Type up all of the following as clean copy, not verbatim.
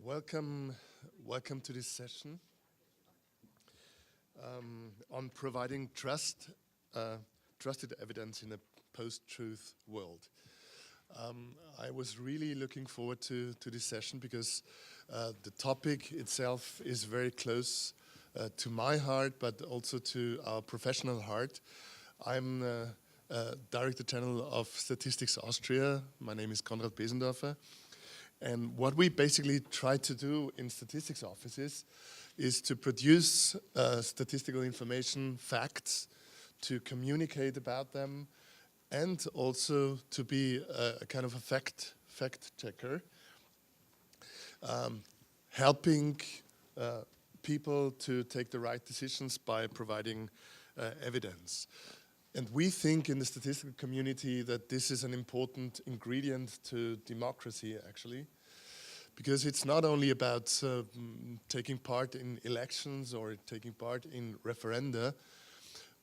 Welcome to this session on providing trusted evidence in a post-truth world. I was really looking forward to this session because the topic itself is very close to my heart, but also to our professional heart. I'm Director General of Statistics Austria. My name is Konrad Besendorfer. And what we basically try to do in statistics offices is to produce statistical information, facts, to communicate about them, and also to be a kind of a fact checker, helping people to take the right decisions by providing evidence. And we think in the statistical community that this is an important ingredient to democracy, actually, because it's not only about taking part in elections or taking part in referenda,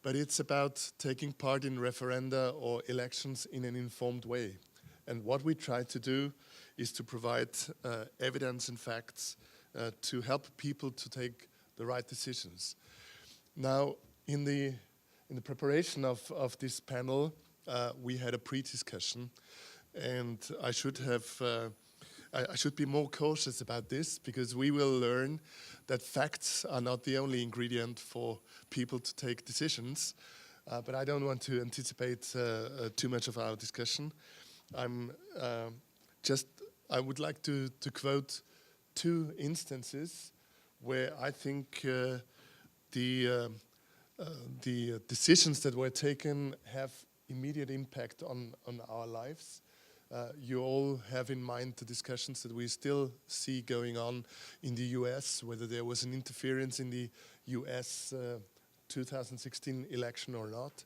but it's about taking part in referenda or elections in an informed way. And what we try to do is to provide evidence and facts to help people to take the right decisions. Now, in the preparation of this panel, we had a pre-discussion, and I should be more cautious about this because we will learn that facts are not the only ingredient for people to take decisions. But I don't want to anticipate too much of our discussion. I would like to quote two instances where I think the decisions that were taken have immediate impact on our lives. You all have in mind the discussions that we still see going on in the US, whether there was an interference in the US 2016 election or not,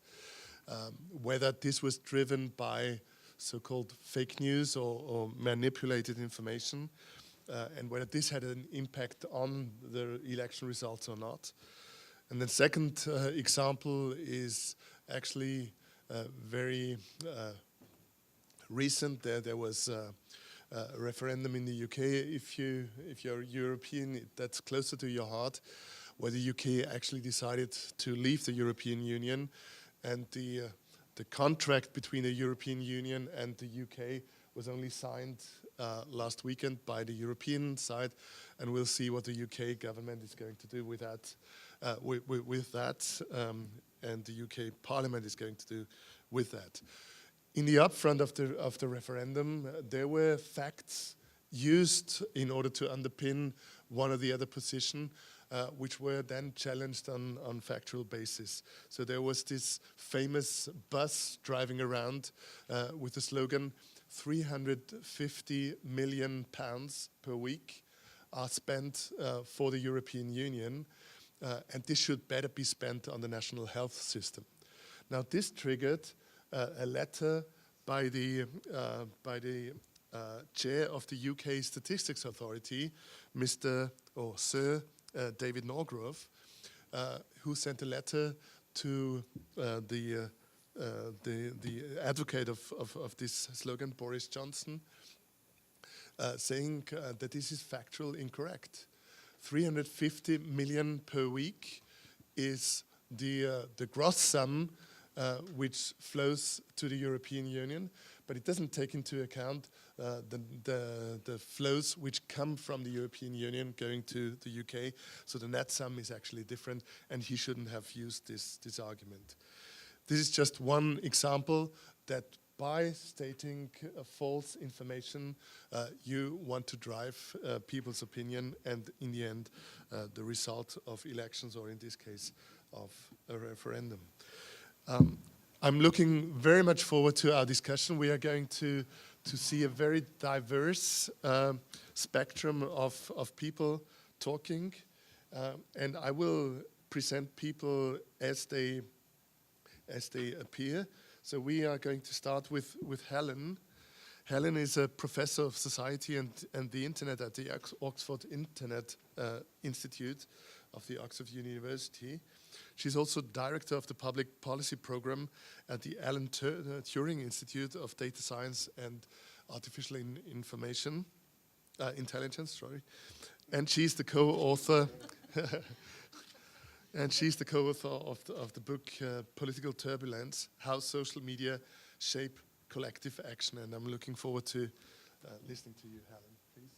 whether this was driven by so-called fake news or manipulated information, and whether this had an impact on the election results or not. And the second example is actually very recent. There was a referendum in the UK. If you're European, that's closer to your heart, where the UK actually decided to leave the European Union, and the contract between the European Union and the UK was only signed last weekend by the European side, and we'll see what the UK government is going to do with that. And the UK Parliament is going to do with that. In the upfront of the referendum, there were facts used in order to underpin one or the other position, which were then challenged on factual basis. So there was this famous bus driving around with the slogan, 350 million pounds per week are spent for the European Union, and this should better be spent on the national health system. Now this triggered a letter by the chair of the UK Statistics Authority, Sir David Norgrove, who sent a letter to the advocate of this slogan, Boris Johnson, saying that this is factually incorrect. 350 million per week is the gross sum which flows to the European Union, but it doesn't take into account the flows which come from the European Union going to the UK. So the net sum is actually different, and he shouldn't have used this argument. This is just one example that by stating false information, you want to drive people's opinion, and in the end, the result of elections, or in this case, of a referendum. I'm looking very much forward to our discussion. We are going to see a very diverse spectrum of people talking, and I will present people as they appear. So we are going to start with Helen. Helen is a professor of society and the internet at the Oxford Internet Institute of the Oxford University. She's also director of the public policy program at the Alan Turing Institute of Data Science and Artificial Information. intelligence. Sorry, and she's the co-author. And she's the co-author of the book Political Turbulence: How Social Media Shape Collective Action. And I'm looking forward to listening to you, Helen. Please.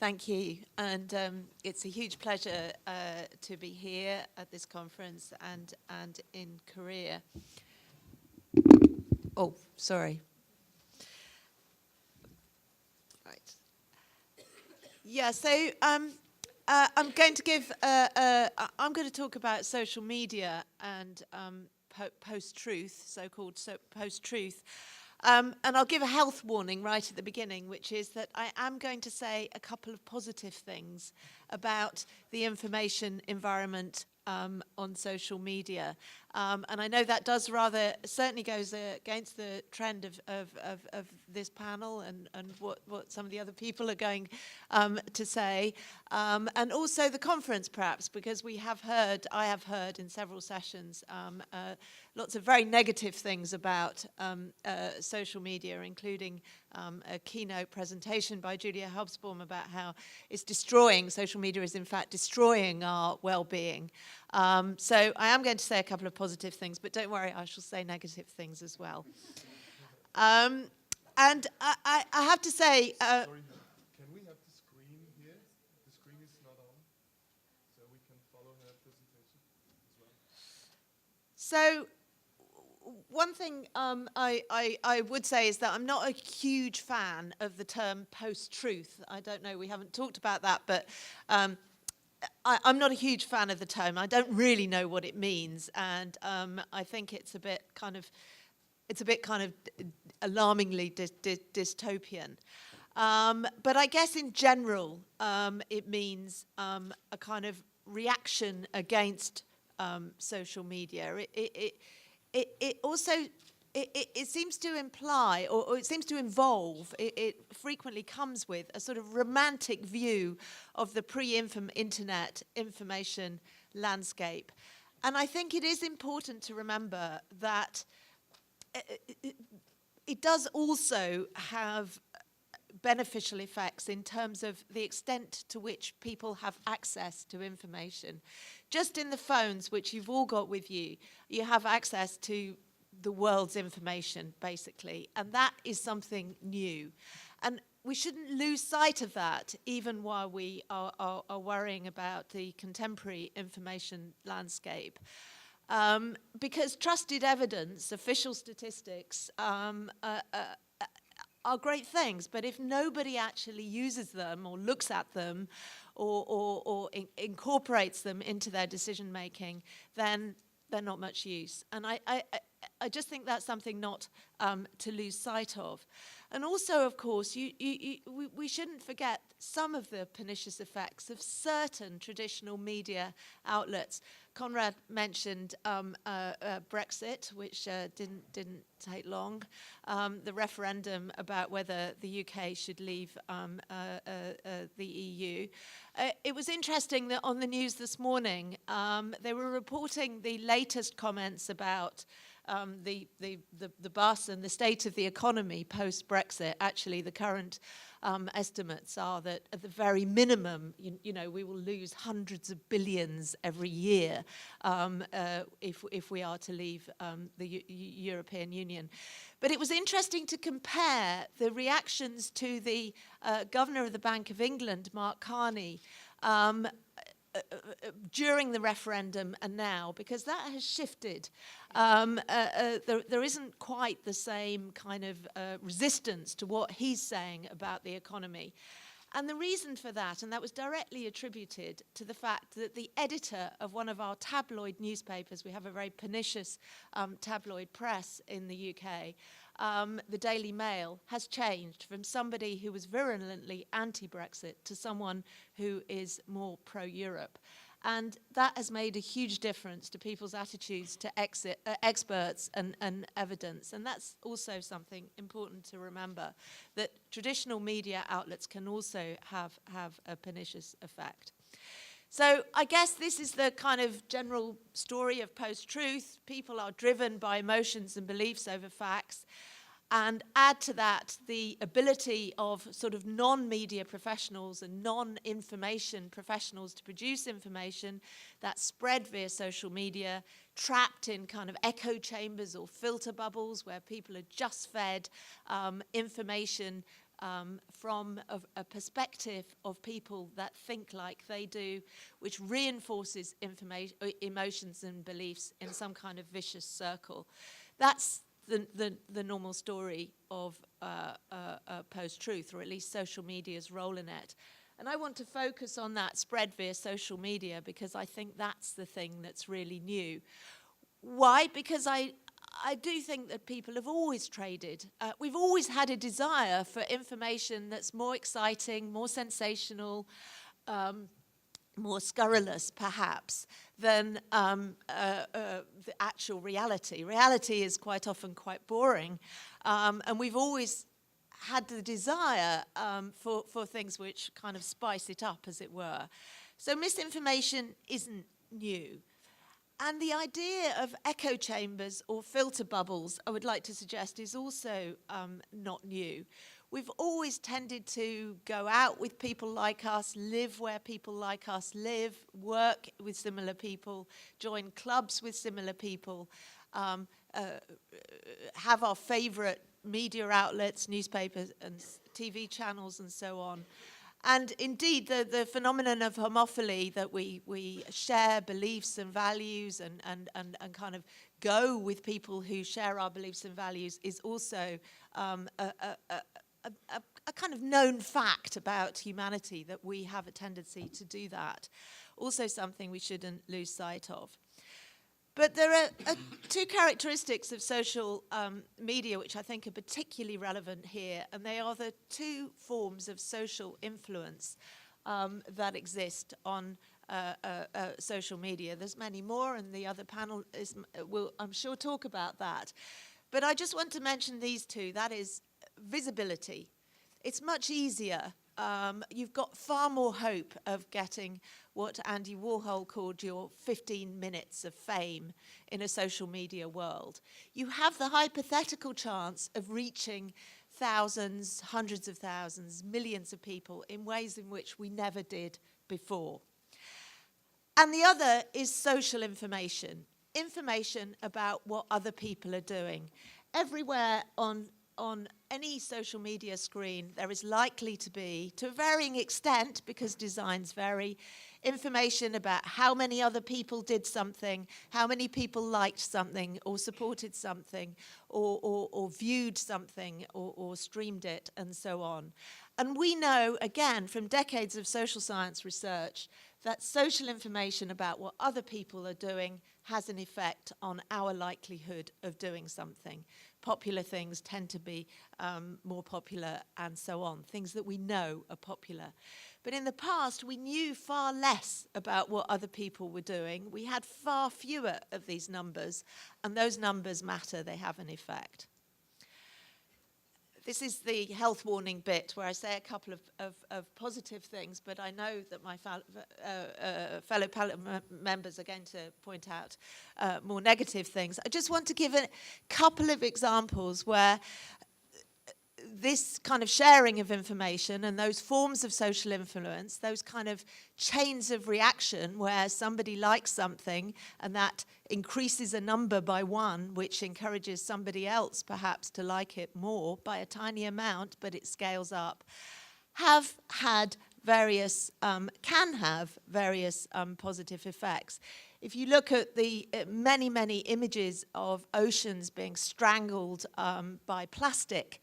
Thank you, and it's a huge pleasure to be here at this conference and in Korea. Oh, sorry. Right. Yeah. So I'm going to give. I'm going to talk about social media and post-truth, so-called post-truth. And I'll give a health warning right at the beginning, which is that I am going to say a couple of positive things about the information environment on social media. And I know that does certainly goes against the trend of this panel and what some of the other people are going to say. And also the conference, perhaps, because I have heard in several sessions lots of very negative things about social media, including a keynote presentation by Julia Hobsbawm about how social media is in fact destroying our well-being. So I am going to say a couple of positive things, but don't worry, I shall say negative things as well. And I have to say... Sorry, can we have the screen here? The screen is not on, so we can follow her presentation as well. So one thing I would say is that I'm not a huge fan of the term post-truth. I don't know, we haven't talked about that, but I'm not a huge fan of the term. I don't really know what it means, and I think it's a bit kind of alarmingly dystopian. But I guess in general, it means a kind of reaction against social media. It also seems to imply, or it seems to involve, it frequently comes with a sort of romantic view of the pre-internet information landscape. And I think it is important to remember that it does also have beneficial effects in terms of the extent to which people have access to information. Just in the phones, which you've all got with you, you have access to the world's information, basically, and that is something new. And we shouldn't lose sight of that, even while we are worrying about the contemporary information landscape. Because trusted evidence, official statistics, are great things, but if nobody actually uses them or looks at them or incorporates them into their decision making, then they're not much use. And I just think that's something not to lose sight of. And also, of course, we shouldn't forget some of the pernicious effects of certain traditional media outlets. Conrad mentioned Brexit, which didn't take long, the referendum about whether the UK should leave the EU. It was interesting that on the news this morning, they were reporting the latest comments about the bus and the state of the economy post-Brexit. Actually, the current estimates are that at the very minimum, you know, we will lose hundreds of billions every year if we are to leave the European Union. But it was interesting to compare the reactions to the Governor of the Bank of England, Mark Carney, during the referendum and now, because that has shifted. There isn't quite the same kind of resistance to what he's saying about the economy. And the reason for that, and that was directly attributed to the fact that the editor of one of our tabloid newspapers, we have a very pernicious tabloid press in the UK, the Daily Mail, has changed from somebody who was virulently anti-Brexit to someone who is more pro-Europe. And that has made a huge difference to people's attitudes to experts and evidence. And that's also something important to remember, that traditional media outlets can also have a pernicious effect. So I guess this is the kind of general story of post-truth. People are driven by emotions and beliefs over facts. and add to that the ability of sort of non-media professionals and non-information professionals to produce information that's spread via social media, trapped in kind of echo chambers or filter bubbles where people are just fed information from a perspective of people that think like they do, which reinforces emotions and beliefs in some kind of vicious circle. That's the normal story of post-truth, or at least social media's role in it. And I want to focus on that spread via social media because I think that's the thing that's really new. Why? Because I do think that people have always traded. We've always had a desire for information that's more exciting, more sensational, more scurrilous, perhaps, than the actual reality. Reality is quite often quite boring, and we've always had the desire for things which kind of spice it up, as it were. So misinformation isn't new. And the idea of echo chambers or filter bubbles, I would like to suggest, is also not new. We've always tended to go out with people like us, live where people like us live, work with similar people, join clubs with similar people, have our favorite media outlets, newspapers and TV channels and so on. And indeed, the phenomenon of homophily, that we share beliefs and values and kind of go with people who share our beliefs and values, is also a kind of known fact about humanity, that we have a tendency to do that. Also something we shouldn't lose sight of. But there are two characteristics of social media which I think are particularly relevant here, and they are the two forms of social influence that exist on social media. There's many more, and the other panel will, I'm sure, talk about that. But I just want to mention these two. That is visibility. It's much easier. You've got far more hope of getting what Andy Warhol called your 15 minutes of fame in a social media world. You have the hypothetical chance of reaching thousands, hundreds of thousands, millions of people in ways in which we never did before. And the other is social information. Information about what other people are doing. Everywhere on any social media screen, there is likely to be, to a varying extent, because designs vary, information about how many other people did something, how many people liked something, or supported something, or viewed something, or streamed it, and so on. And we know, again, from decades of social science research, that social information about what other people are doing has an effect on our likelihood of doing something. Popular things tend to be more popular, and so on, things that we know are popular. But in the past, we knew far less about what other people were doing. We had far fewer of these numbers, and those numbers matter, they have an effect. This is the health warning bit where I say a couple of positive things, but I know that my fellow panel members are going to point out more negative things. I just want to give a couple of examples where this kind of sharing of information and those forms of social influence, those kind of chains of reaction where somebody likes something and that increases a number by one, which encourages somebody else perhaps to like it more by a tiny amount, but it scales up, have had various, can have various positive effects. If you look at the many, many images of oceans being strangled by plastic,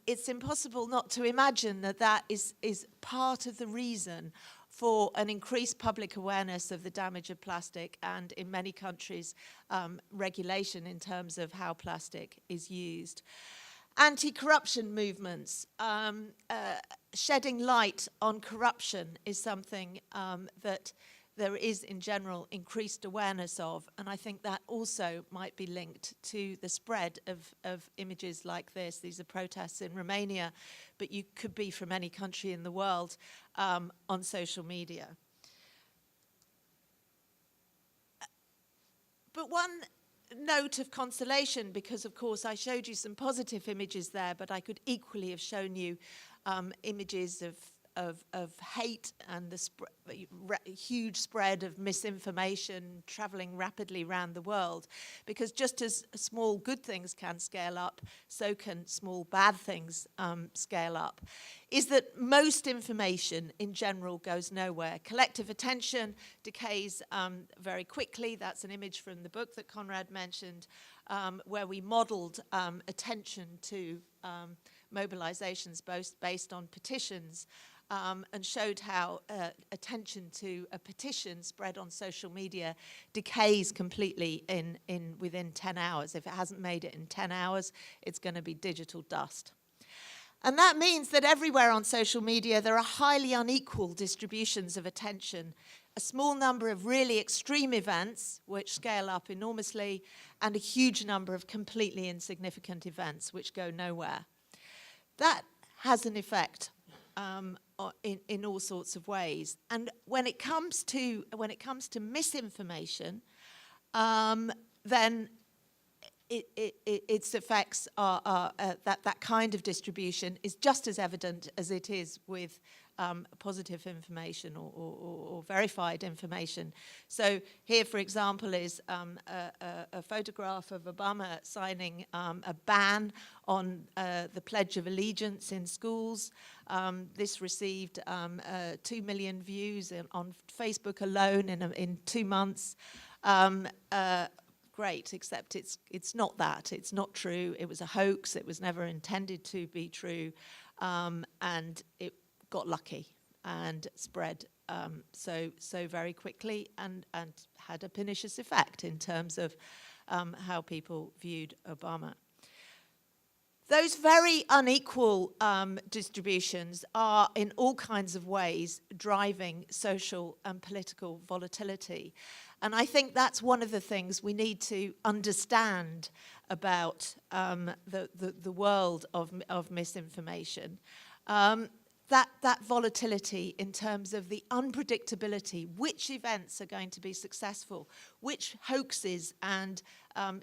it's impossible not to imagine that that is part of the reason for an increased public awareness of the damage of plastic, and in many countries, regulation in terms of how plastic is used. Anti-corruption movements, shedding light on corruption is something that there is, in general, increased awareness of, and I think that also might be linked to the spread of images like this. These are protests in Romania, but you could be from any country in the world on social media. But one note of consolation, because of course I showed you some positive images there, but I could equally have shown you images of hate and the huge spread of misinformation traveling rapidly around the world. Because just as small good things can scale up, so can small bad things scale up. Is that most information in general goes nowhere. Collective attention decays very quickly. That's an image from the book that Conrad mentioned, where we modeled attention to mobilizations based on petitions, and showed how attention to a petition spread on social media decays completely within 10 hours. If it hasn't made it in 10 hours, it's going to be digital dust. And that means that everywhere on social media there are highly unequal distributions of attention. A small number of really extreme events, which scale up enormously, and a huge number of completely insignificant events, which go nowhere. That has an effect in all sorts of ways. And when it comes to misinformation, then its effects are that kind of distribution is just as evident as it is with positive information or verified information. So here, for example, is a photograph of Obama signing a ban on the Pledge of Allegiance in schools. This received 2 million views on Facebook alone in 2 months. Great, except it's not that. It's not true. It was a hoax. It was never intended to be true, and it got lucky and spread so very quickly and had a pernicious effect in terms of how people viewed Obama. Those very unequal distributions are in all kinds of ways driving social and political volatility. And I think that's one of the things we need to understand about the world of misinformation. That volatility in terms of the unpredictability, which events are going to be successful, which hoaxes and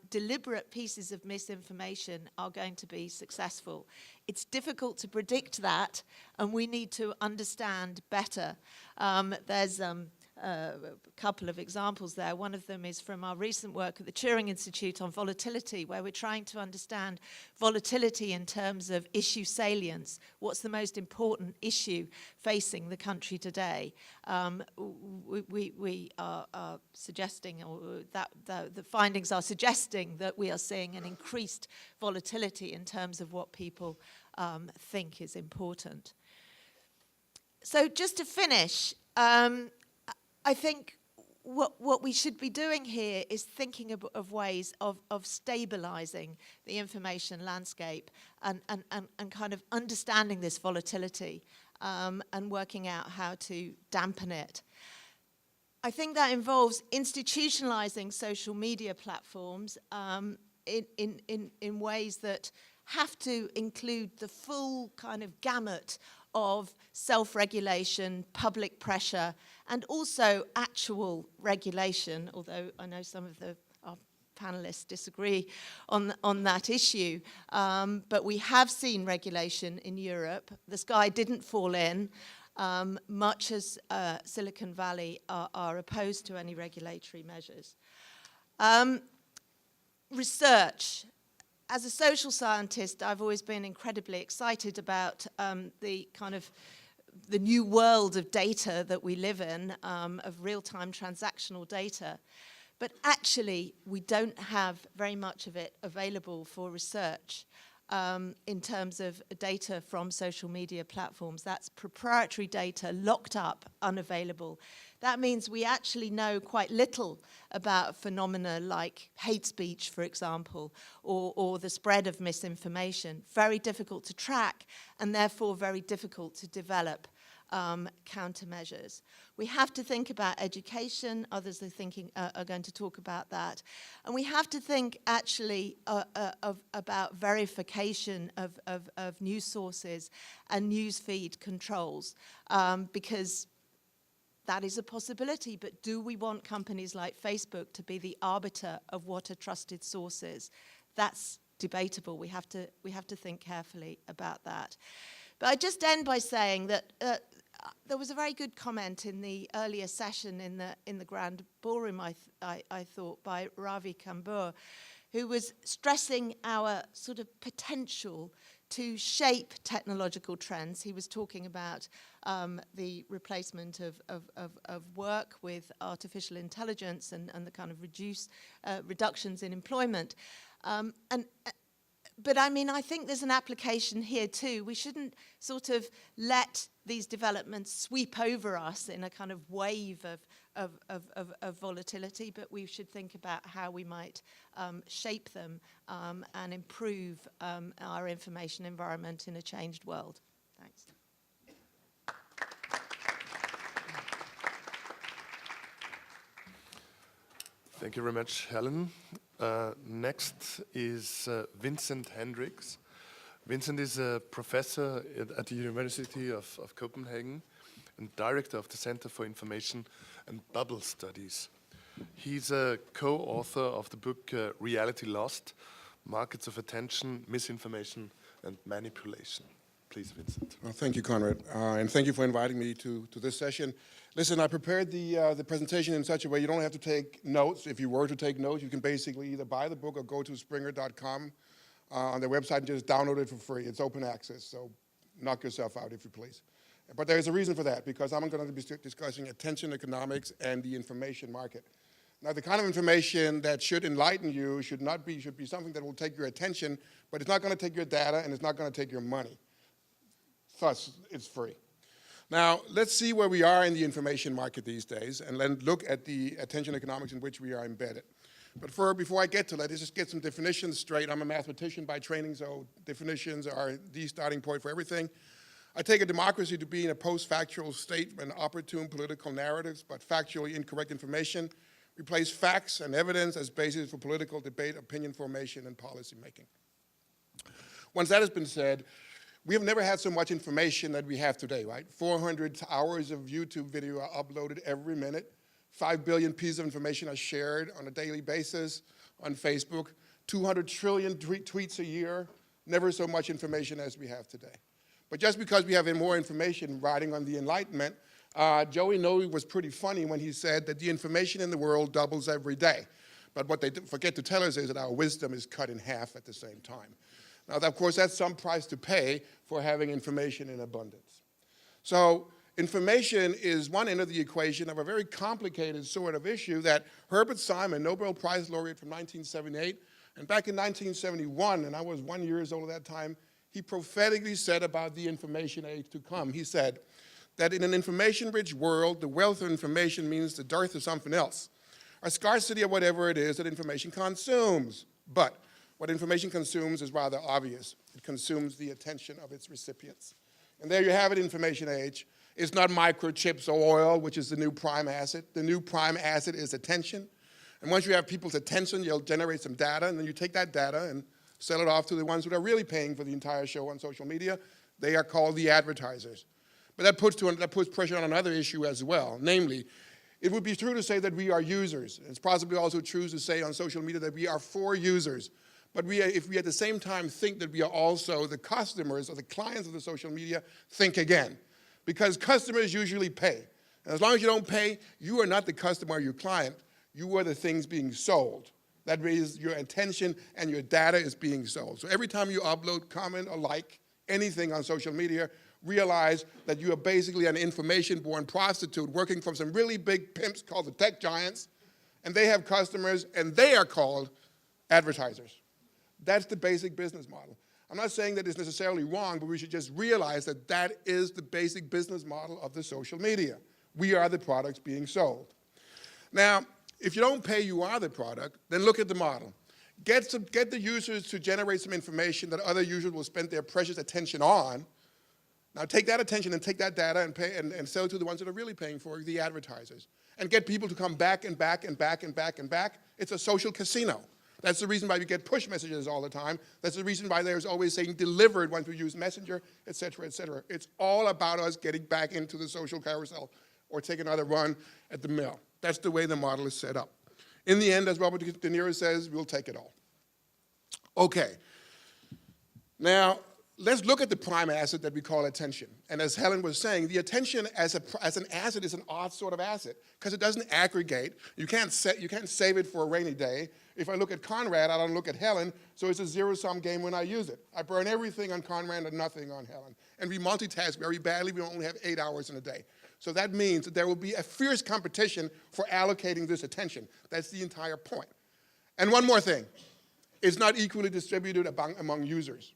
deliberate pieces of misinformation are going to be successful. It's difficult to predict that, and we need to understand better. There's a couple of examples there. One of them is from our recent work at the Turing Institute on volatility, where we're trying to understand volatility in terms of issue salience. What's the most important issue facing the country today? We are suggesting, or that the findings are suggesting that we are seeing an increased volatility in terms of what people think is important. So just to finish, I think what we should be doing here is thinking of ways of stabilizing the information landscape and kind of understanding this volatility and working out how to dampen it. I think that involves institutionalizing social media platforms in ways that have to include the full kind of gamut of self-regulation, public pressure, and also actual regulation, although I know some of our panelists disagree on that issue. But we have seen regulation in Europe. The sky didn't fall in, much as Silicon Valley are opposed to any regulatory measures. Research. As a social scientist, I've always been incredibly excited about the new world of data that we live in, of real-time transactional data. But actually, we don't have very much of it available for research in terms of data from social media platforms. That's proprietary data, locked up, unavailable. That means we actually know quite little about phenomena like hate speech, for example, or the spread of misinformation. Very difficult to track, and therefore very difficult to develop countermeasures. We have to think about education. Others are going to talk about that. And we have to think actually about verification of news sources and news feed controls, because that is a possibility, but do we want companies like Facebook to be the arbiter of what a trusted source is? That's debatable. We have to think carefully about that. But I just end by saying that there was a very good comment in the earlier session in the Grand Ballroom, I thought, by Ravi Kambur, who was stressing our sort of potential to shape technological trends. He was talking about the replacement of work with artificial intelligence and the kind of reductions in employment. But I mean, I think there's an application here too. We shouldn't sort of let these developments sweep over us in a kind of wave of volatility, but we should think about how we might shape them and improve our information environment in a changed world. Thanks. Thank you very much, Helen. Next is Vincent Hendricks. Vincent is a professor at the University of Copenhagen and director of the Center for Information and Bubble Studies. He's a co-author of the book Reality Lost, Markets of Attention, Misinformation and Manipulation. Please, Vincent. Well, thank you, Conrad, and thank you for inviting me to this session. Listen, I prepared the presentation in such a way you don't have to take notes. If you were to take notes, you can basically either buy the book or go to springer.com on their website and just download it for free. It's open access, so knock yourself out if you please. But there's a reason for that, because I'm going to be discussing attention economics and the information market. Now, the kind of information that should enlighten you should be something that will take your attention, but it's not going to take your data and it's not going to take your money. Thus, it's free. Now, let's see where we are in the information market these days, and then look at the attention economics in which we are embedded. But before I get to that, let's just get some definitions straight. I'm a mathematician by training, so definitions are the starting point for everything. I take a democracy to be in a post-factual state when opportune political narratives, but factually incorrect information, replace facts and evidence as basis for political debate, opinion formation, and policy making. Once that has been said, we have never had so much information that we have today, right? 400 hours of YouTube video are uploaded every minute. 5 billion pieces of information are shared on a daily basis on Facebook. 200 trillion tweets a year. Never so much information as we have today. But just because we have more information riding on the Enlightenment, Joey Noe was pretty funny when he said that the information in the world doubles every day. But what they forget to tell us is that our wisdom is cut in half at the same time. Now, of course, that's some price to pay for having information in abundance. So information is one end of the equation of a very complicated sort of issue that Herbert Simon, Nobel Prize laureate from 1978, and back in 1971, and I was 1 year old at that time, he prophetically said about the information age to come. He said that in an information-rich world, the wealth of information means the dearth of something else, or scarcity of whatever it is that information consumes. But what information consumes is rather obvious. It consumes the attention of its recipients. And there you have it, information age. It's not microchips or oil, which is the new prime asset. The new prime asset is attention. And once you have people's attention, you'll generate some data, and then you take that data and sell it off to the ones who are really paying for the entire show on social media. They are called the advertisers. But that puts pressure on another issue as well, namely, it would be true to say that we are users. It's possibly also true to say on social media that we are for users. But if we at the same time think that we are also the customers or the clients of the social media, think again. Because customers usually pay. And as long as you don't pay, you are not the customer or your client. You are the things being sold. That means your attention and your data is being sold. So every time you upload, comment, or like anything on social media, realize that you are basically an information-born prostitute working for some really big pimps called the tech giants, and they have customers, and they are called advertisers. That's the basic business model. I'm not saying that it's necessarily wrong, but we should just realize that that is the basic business model of the social media. We are the products being sold. Now, if you don't pay, you are the product, then look at the model. Get the users to generate some information that other users will spend their precious attention on. Now take that attention and take that data and pay and sell it to the ones that are really paying for it, the advertisers. And get people to come back and back and back and back and back. It's a social casino. That's the reason why we get push messages all the time. That's the reason why there's always saying delivered once we use Messenger, et cetera, et cetera. It's all about us getting back into the social carousel or take another run at the mill. That's the way the model is set up. In the end, as Robert De Niro says, we'll take it all. Okay. Now, let's look at the prime asset that we call attention. And as Helen was saying, the attention as an asset is an odd sort of asset because it doesn't aggregate. You can't save it for a rainy day. If I look at Conrad, I don't look at Helen, so it's a zero-sum game when I use it. I burn everything on Conrad and nothing on Helen. And we multitask very badly. We only have 8 hours in a day. So that means that there will be a fierce competition for allocating this attention. That's the entire point. And one more thing. It's not equally distributed among users.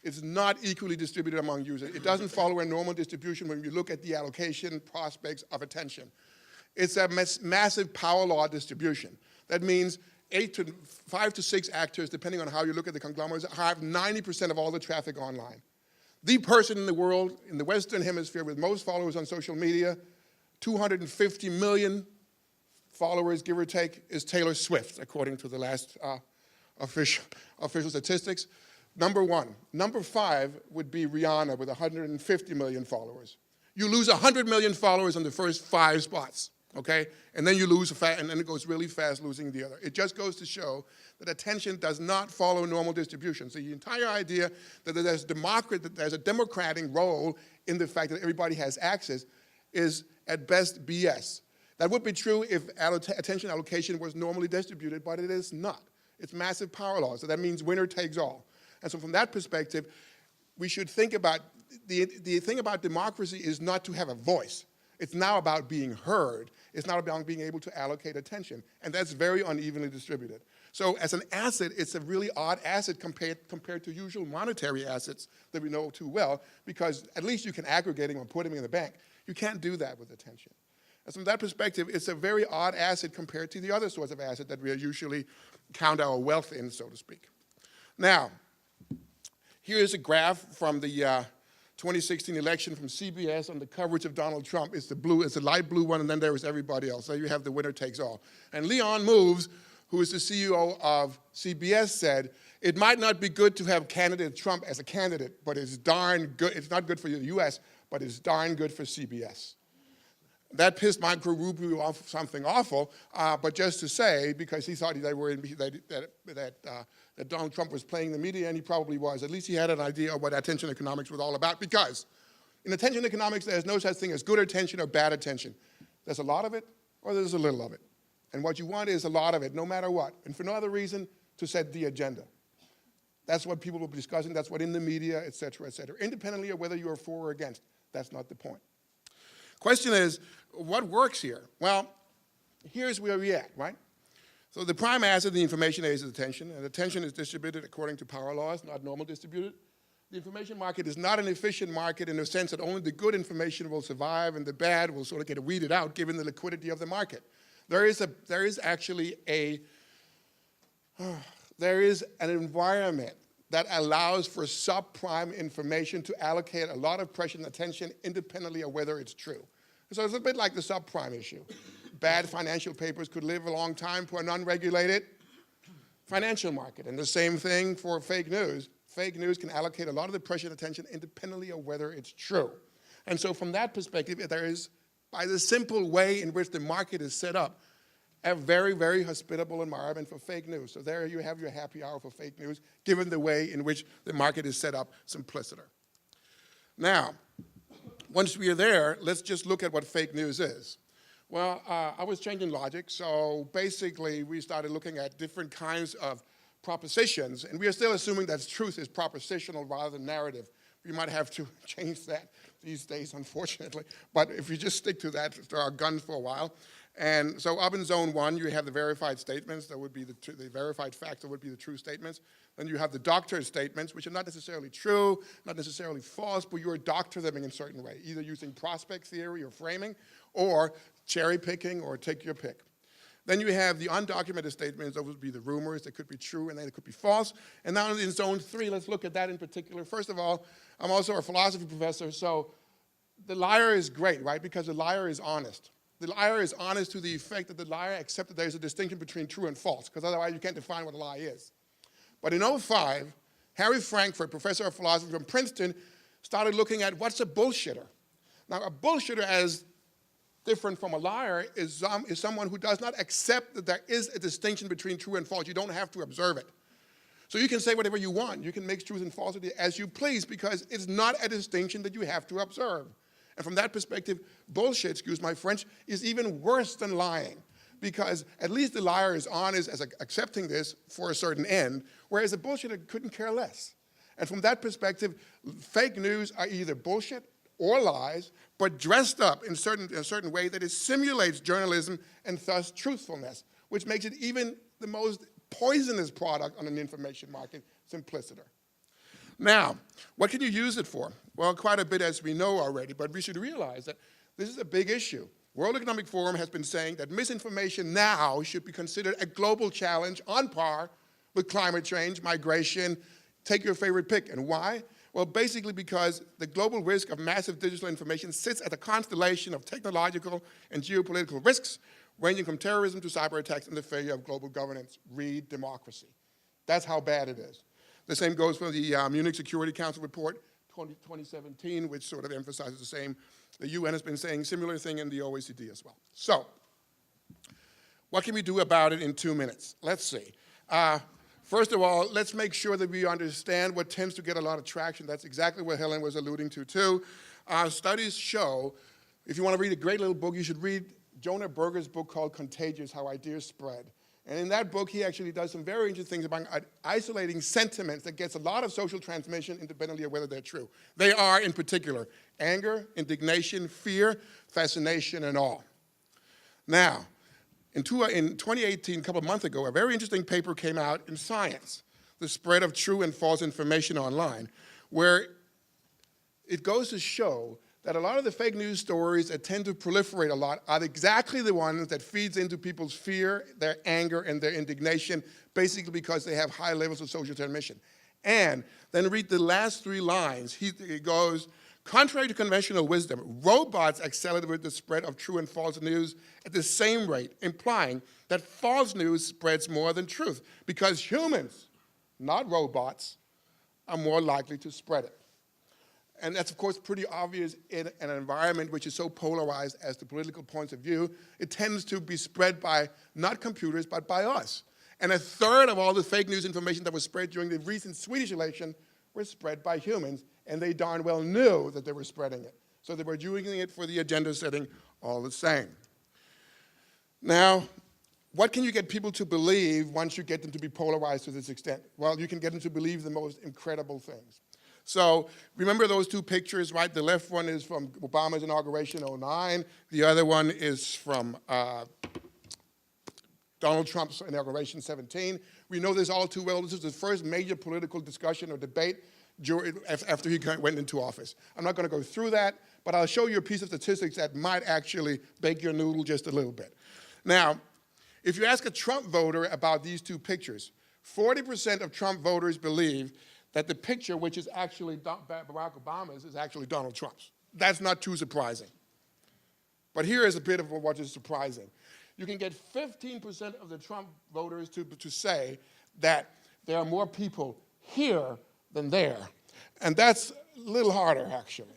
It's not equally distributed among users. It doesn't follow a normal distribution when you look at the allocation prospects of attention. It's a massive power law distribution. That means 5 to 6 actors, depending on how you look at the conglomerates, have 90% of all the traffic online. The person in the world, in the Western Hemisphere, with most followers on social media, 250 million followers, give or take, is Taylor Swift, according to the last official statistics. Number 1. Number 5 would be Rihanna with 150 million followers. You lose 100 million followers on the first 5 spots, okay? And then you lose, and then it goes really fast losing the other. It just goes to show that attention does not follow normal distribution. So the entire idea that there's a democratic role in the fact that everybody has access is at best BS. That would be true if attention allocation was normally distributed, but it is not. It's massive power law, so that means winner takes all. And so from that perspective, we should think about, the thing about democracy is not to have a voice. It's now about being heard. It's not about being able to allocate attention. And that's very unevenly distributed. So as an asset, it's a really odd asset compared to usual monetary assets that we know too well, because at least you can aggregate them or put them in the bank. You can't do that with attention. And so from that perspective, it's a very odd asset compared to the other sorts of asset that we usually count our wealth in, so to speak. Now, here is a graph from the 2016 election from CBS on the coverage of Donald Trump. It's the light blue one, and then there is everybody else. So you have the winner takes all. And Leon Moves, who is the CEO of CBS, said, it might not be good to have candidate Trump as a candidate, but it's darn good. It's not good for the US, but it's darn good for CBS. That pissed Marco Rubio off something awful, but just to say, because he thought that Donald Trump was playing the media, and he probably was. At least he had an idea of what attention economics was all about, because in attention economics, there's no such thing as good attention or bad attention. There's a lot of it, or there's a little of it. And what you want is a lot of it, no matter what, and for no other reason, to set the agenda. That's what people will be discussing. That's what in the media, et cetera, independently of whether you're for or against. That's not the point. Question is, what works here? Well, here's where we're at, right? So the prime asset of the information age is attention, and attention is distributed according to power laws, not normal distributed. The information market is not an efficient market in the sense that only the good information will survive and the bad will sort of get weeded out given the liquidity of the market. There is an environment that allows for subprime information to allocate a lot of pressure and attention independently of whether it's true. So it's a bit like the subprime issue. Bad financial papers could live a long time for an unregulated financial market. And the same thing for fake news. Fake news can allocate a lot of the pressure and attention independently of whether it's true. And so from that perspective, there is, by the simple way in which the market is set up, a very, very hospitable environment for fake news. So there you have your happy hour for fake news, given the way in which the market is set up, simpliciter. Now, once we are there, let's just look at what fake news is. Well, I was changing logic, so basically we started looking at different kinds of propositions, and we are still assuming that truth is propositional rather than narrative. We might have to change that these days, unfortunately, but if you just stick to that, there are guns for a while. And so up in zone 1, you have the verified statements. That would be the verified facts. That would be the true statements. Then you have the doctored statements, which are not necessarily true, not necessarily false, but you're doctor them in a certain way, either using prospect theory or framing, or cherry picking, or take your pick. Then you have the undocumented statements. Those would be the rumors. They could be true, and then they could be false. And now in zone 3, let's look at that in particular. First of all, I'm also a philosophy professor, so the liar is great, right? Because the liar is honest. The liar is honest to the effect that the liar accepts that there's a distinction between true and false, because otherwise you can't define what a lie is. But in 2005, Harry Frankfurt, professor of philosophy from Princeton, started looking at what's a bullshitter. Now, a bullshitter, as different from a liar is someone who does not accept that there is a distinction between true and false. You don't have to observe it. So you can say whatever you want. You can mix truth and falsity as you please because it's not a distinction that you have to observe. And from that perspective, bullshit, excuse my French, is even worse than lying because at least the liar is honest as accepting this for a certain end, whereas the bullshitter couldn't care less. And from that perspective, fake news are either bullshit or lies, but dressed up in a certain way that it simulates journalism and thus truthfulness, which makes it even the most poisonous product on an information market, simpliciter. Now, what can you use it for? Well, quite a bit as we know already, but we should realize that this is a big issue. World Economic Forum has been saying that misinformation now should be considered a global challenge on par with climate change, migration, take your favorite pick. And why? Well, basically because the global risk of massive digital information sits at a constellation of technological and geopolitical risks, ranging from terrorism to cyber attacks and the failure of global governance. Read democracy. That's how bad it is. The same goes for the Munich Security Council report 2017, which sort of emphasizes the same. The UN has been saying similar thing in the OECD as well. So, what can we do about it in 2 minutes? Let's see. First of all, let's make sure that we understand what tends to get a lot of traction. That's exactly what Helen was alluding to, too. Studies show, if you want to read a great little book, you should read Jonah Berger's book called Contagious, How Ideas Spread. And in that book, he actually does some very interesting things about isolating sentiments that gets a lot of social transmission independently of whether they're true. They are, in particular, anger, indignation, fear, fascination, and awe. Now, in 2018, a couple of months ago, a very interesting paper came out in Science, The Spread of True and False Information Online, where it goes to show that a lot of the fake news stories that tend to proliferate a lot are exactly the ones that feeds into people's fear, their anger, and their indignation, basically because they have high levels of social transmission. And then read the last 3 lines. He goes, contrary to conventional wisdom, robots accelerate the spread of true and false news at the same rate, implying that false news spreads more than truth, because humans, not robots, are more likely to spread it. And that's, of course, pretty obvious in an environment which is so polarized as to political points of view. It tends to be spread by not computers, but by us. And 1/3 of all the fake news information that was spread during the recent Swedish election was spread by humans, and they darn well knew that they were spreading it. So they were using it for the agenda setting all the same. Now, what can you get people to believe once you get them to be polarized to this extent? Well, you can get them to believe the most incredible things. So remember those 2 pictures, right? The left one is from Obama's inauguration in 2009. The other one is from Donald Trump's inauguration in 2017. We know this all too well. This is the first major political discussion or debate after he went into office. I'm not going to go through that, but I'll show you a piece of statistics that might actually bake your noodle just a little bit. Now, if you ask a Trump voter about these 2 pictures, 40% of Trump voters believe that the picture, which is actually Barack Obama's, is actually Donald Trump's. That's not too surprising. But here is a bit of what is surprising. You can get 15% of the Trump voters to say that there are more people here than there. And that's a little harder, actually.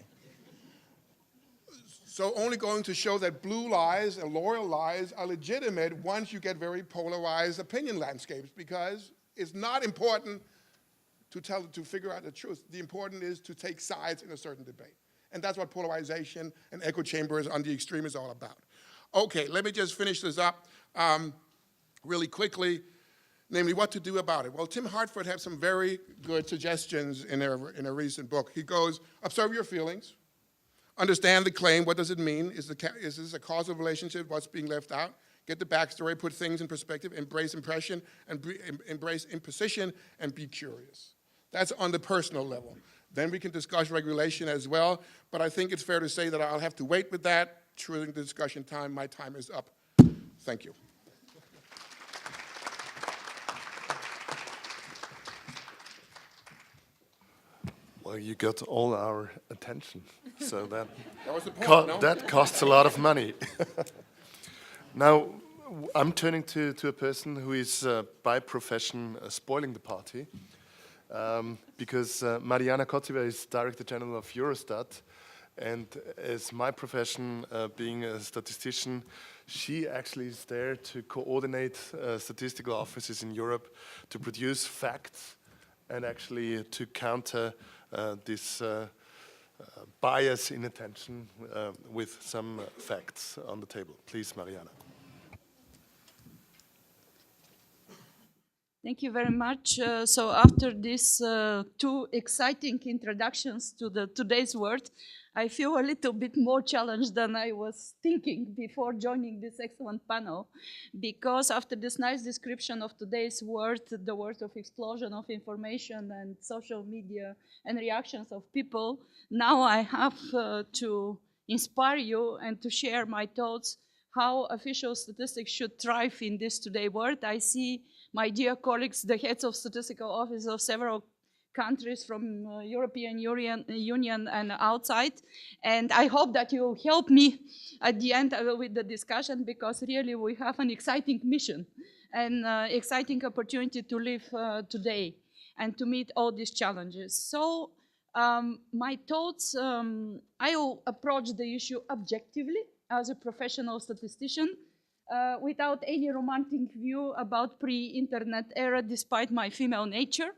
So only going to show that blue lies and loyal lies are legitimate once you get very polarized opinion landscapes, because it's not important to figure out the truth. The important is to take sides in a certain debate. And that's what polarization and echo chambers on the extreme is all about. Okay, let me just finish this up really quickly, namely what to do about it. Well, Tim Hartford had some very good suggestions in a recent book. He goes, observe your feelings, understand the claim, what does it mean? Is this a causal relationship, what's being left out? Get the backstory, put things in perspective, embrace impression, and embrace imposition, and be curious. That's on the personal level. Then we can discuss regulation as well, but I think it's fair to say that I'll have to wait with that during the discussion time. My time is up. Thank you. Well, you got all our attention, so that was the point, no? that costs a lot of money. Now, I'm turning to a person who is by profession spoiling the party. Because Mariana Kotziber is Director General of Eurostat, And as my profession, being a statistician, she actually is there to coordinate statistical offices in Europe to produce facts and actually to counter this bias in attention with some facts on the table. Please, Mariana. Thank you very much. So after these two exciting introductions to today's word, I feel a little bit more challenged than I was thinking before joining this excellent panel, because after this nice description of today's word, the word of explosion of information and social media and reactions of people, now I have to inspire you and to share my thoughts how official statistics should thrive in this today world. I see my dear colleagues, the heads of statistical offices of several countries from European Union and outside. And I hope that you will help me at the end with the discussion, because really we have an exciting mission and exciting opportunity to live today and to meet all these challenges. So my thoughts, I will approach the issue objectively as a professional statistician, without any romantic view about pre-internet era, despite my female nature.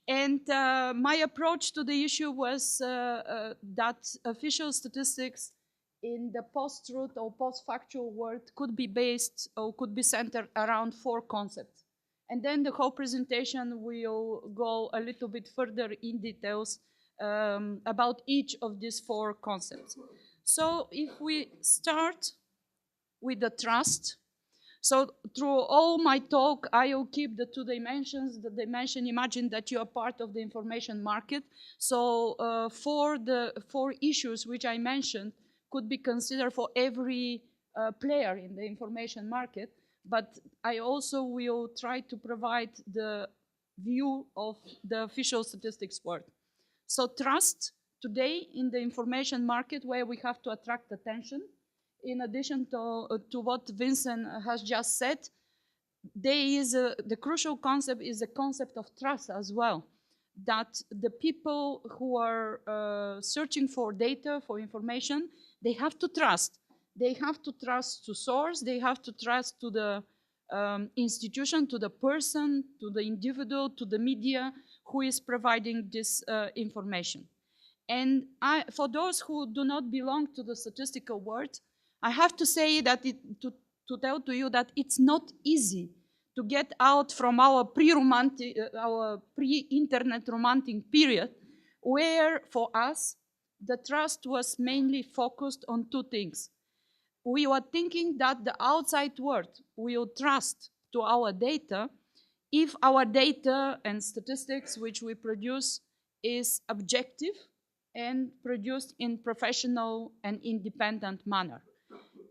And my approach to the issue was that official statistics in the post-truth or post-factual world could be based or could be centered around 4 concepts. And then the whole presentation will go a little bit further in details about each of these 4 concepts. So if we start with the trust. So through all my talk, I will keep the 2 dimensions. The dimension, imagine that you are part of the information market. So for the 4 issues which I mentioned could be considered for every player in the information market, but I also will try to provide the view of the official statistics world. So trust today in the information market, where we have to attract attention. In addition to what Vincent has just said, the crucial concept is the concept of trust as well. That the people who are searching for data, for information, they have to trust. They have to trust to source, they have to trust to the institution, to the person, to the individual, to the media who is providing this information. And for those who do not belong to the statistical world, I have to say that to tell to you that it's not easy to get out from our pre-internet romantic period, where for us the trust was mainly focused on 2 things. We were thinking that the outside world will trust to our data if our data and statistics which we produce is objective and produced in professional and independent manner.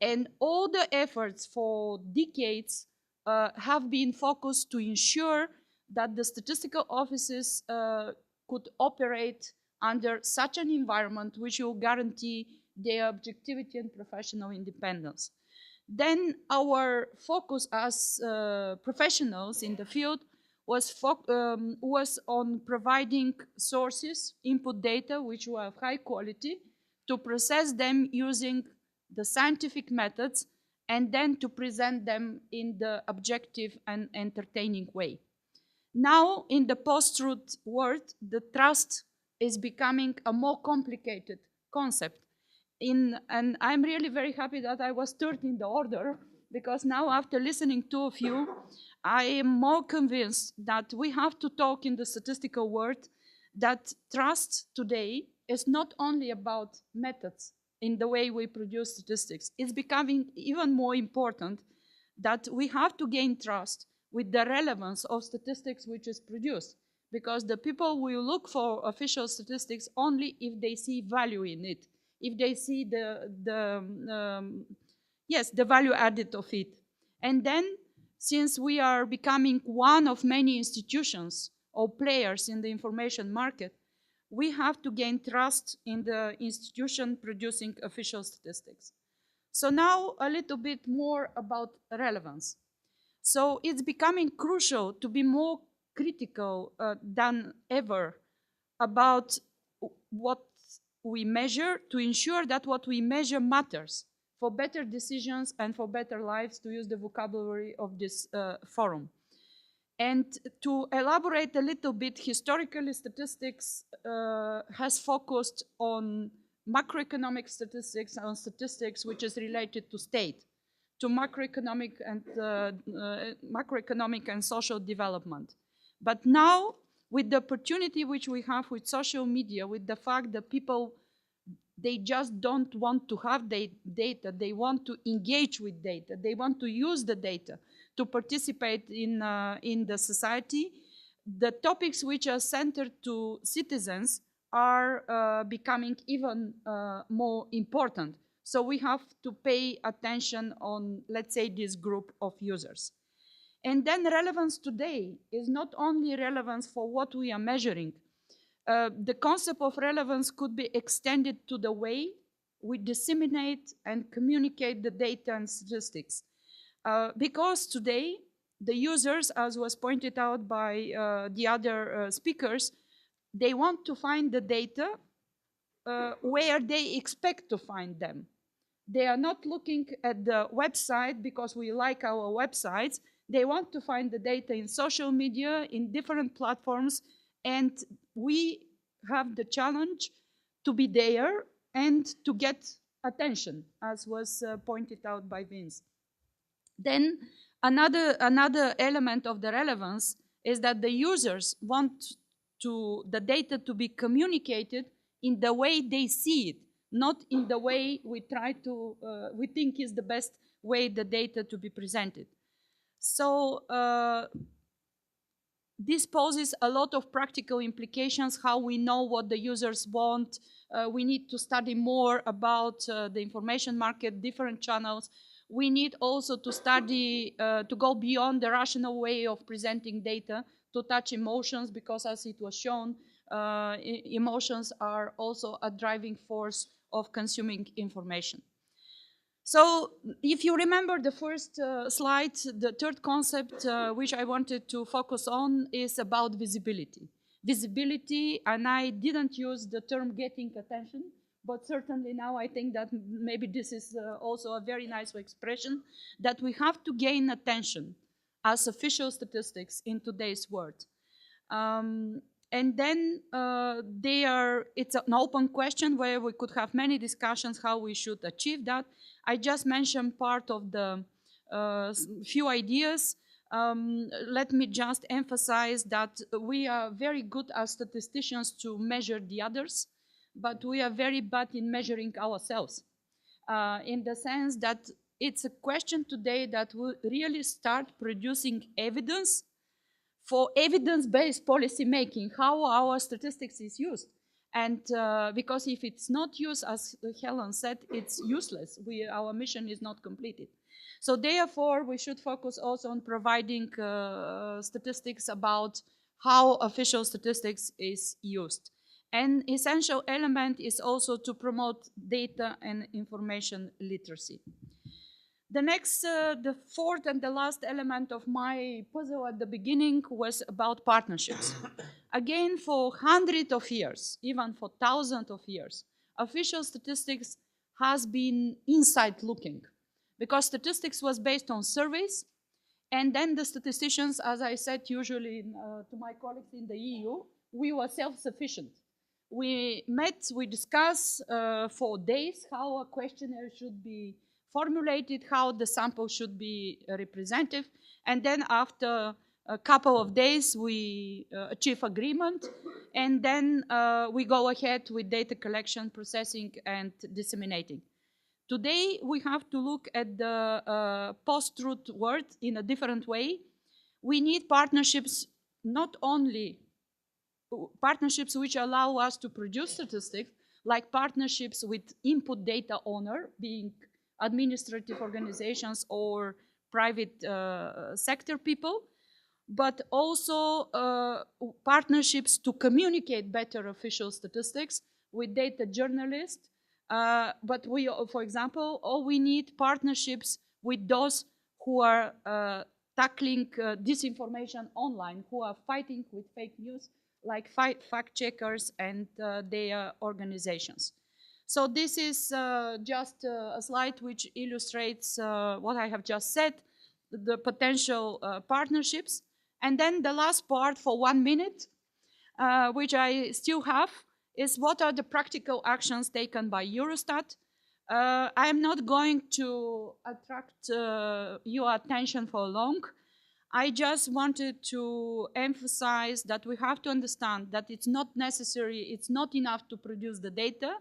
And all the efforts for decades have been focused to ensure that the statistical offices could operate under such an environment which will guarantee their objectivity and professional independence. Then our focus as professionals in the field was on providing sources, input data, which were of high quality, to process them using the scientific methods, and then to present them in the objective and entertaining way. Now, in the post-truth world, the trust is becoming a more complicated concept. And I'm really very happy that I was third in the order, because now, after listening to a few, I am more convinced that we have to talk in the statistical world that trust today is not only about methods in the way we produce statistics. It's becoming even more important that we have to gain trust with the relevance of statistics which is produced, because the people will look for official statistics only if they see value in it, if they see the value added of it. And then, since we are becoming one of many institutions or players in the information market, we have to gain trust in the institution producing official statistics. So now a little bit more about relevance. So it's becoming crucial to be more critical than ever about we measure, to ensure that what we measure matters for better decisions and for better lives, to use the vocabulary of this forum. And to elaborate a little bit, historically statistics has focused on macroeconomic statistics, on statistics which is related to state, to macroeconomic and social development. But now, with the opportunity which we have with social media, with the fact that people, they just don't want to have data, they want to engage with data, they want to use the data to participate in the society, the topics which are centered to citizens are becoming even more important. So we have to pay attention on, let's say, this group of users. And then relevance today is not only relevance for what we are measuring. The concept of relevance could be extended to the way we disseminate and communicate the data and statistics. Because today, the users, as was pointed out by the other speakers, they want to find the data where they expect to find them. They are not looking at the website because we like our websites. They want to find the data in social media, in different platforms, and we have the challenge to be there and to get attention, as was pointed out by Vince. Then another element of the relevance is that the users want the data to be communicated in the way they see it, not in the way we we think is the best way the data to be presented. So this poses a lot of practical implications, how we know what the users want. We need to study more about the information market, different channels. We need also to study, to go beyond the rational way of presenting data, to touch emotions, because as it was shown, emotions are also a driving force of consuming information. So if you remember the first slide, the third concept which I wanted to focus on is about visibility. Visibility, and I didn't use the term getting attention, but certainly now I think that maybe this is also a very nice expression, that we have to gain attention as official statistics in today's world. And then it's an open question where we could have many discussions how we should achieve that. I just mentioned part of the few ideas. Let me just emphasize that we are very good as statisticians to measure the others, but we are very bad in measuring ourselves, in the sense that it's a question today that will really start producing evidence for evidence-based policy making, how our statistics is used. And because if it's not used, as Helen said, it's useless. Our mission is not completed. So therefore, we should focus also on providing statistics about how official statistics is used. An essential element is also to promote data and information literacy. The next, the fourth and the last element of my puzzle at the beginning was about partnerships. Again, for hundreds of years, even for thousands of years, official statistics has been inside looking, because statistics was based on surveys, and then the statisticians, as I said usually to my colleagues in the EU, we were self-sufficient. We met, we discussed for days how a questionnaire should be formulated, how the sample should be representative, and then after a couple of days we achieve agreement, and then we go ahead with data collection, processing, and disseminating. Today we have to look at the post-truth world in a different way. We need partnerships, not only partnerships which allow us to produce statistics, like partnerships with input data owner, being administrative organizations or private sector people, but also partnerships to communicate better official statistics with data journalists. But we, for example, we need partnerships with those who are tackling disinformation online, who are fighting with fake news, like fact checkers and their organizations. So this is just a slide which illustrates what I have just said, the potential partnerships. And then the last part for 1 minute, which I still have, is what are the practical actions taken by Eurostat. I am not going to attract your attention for long. I just wanted to emphasize that we have to understand that it's not necessary, it's not enough to produce the data.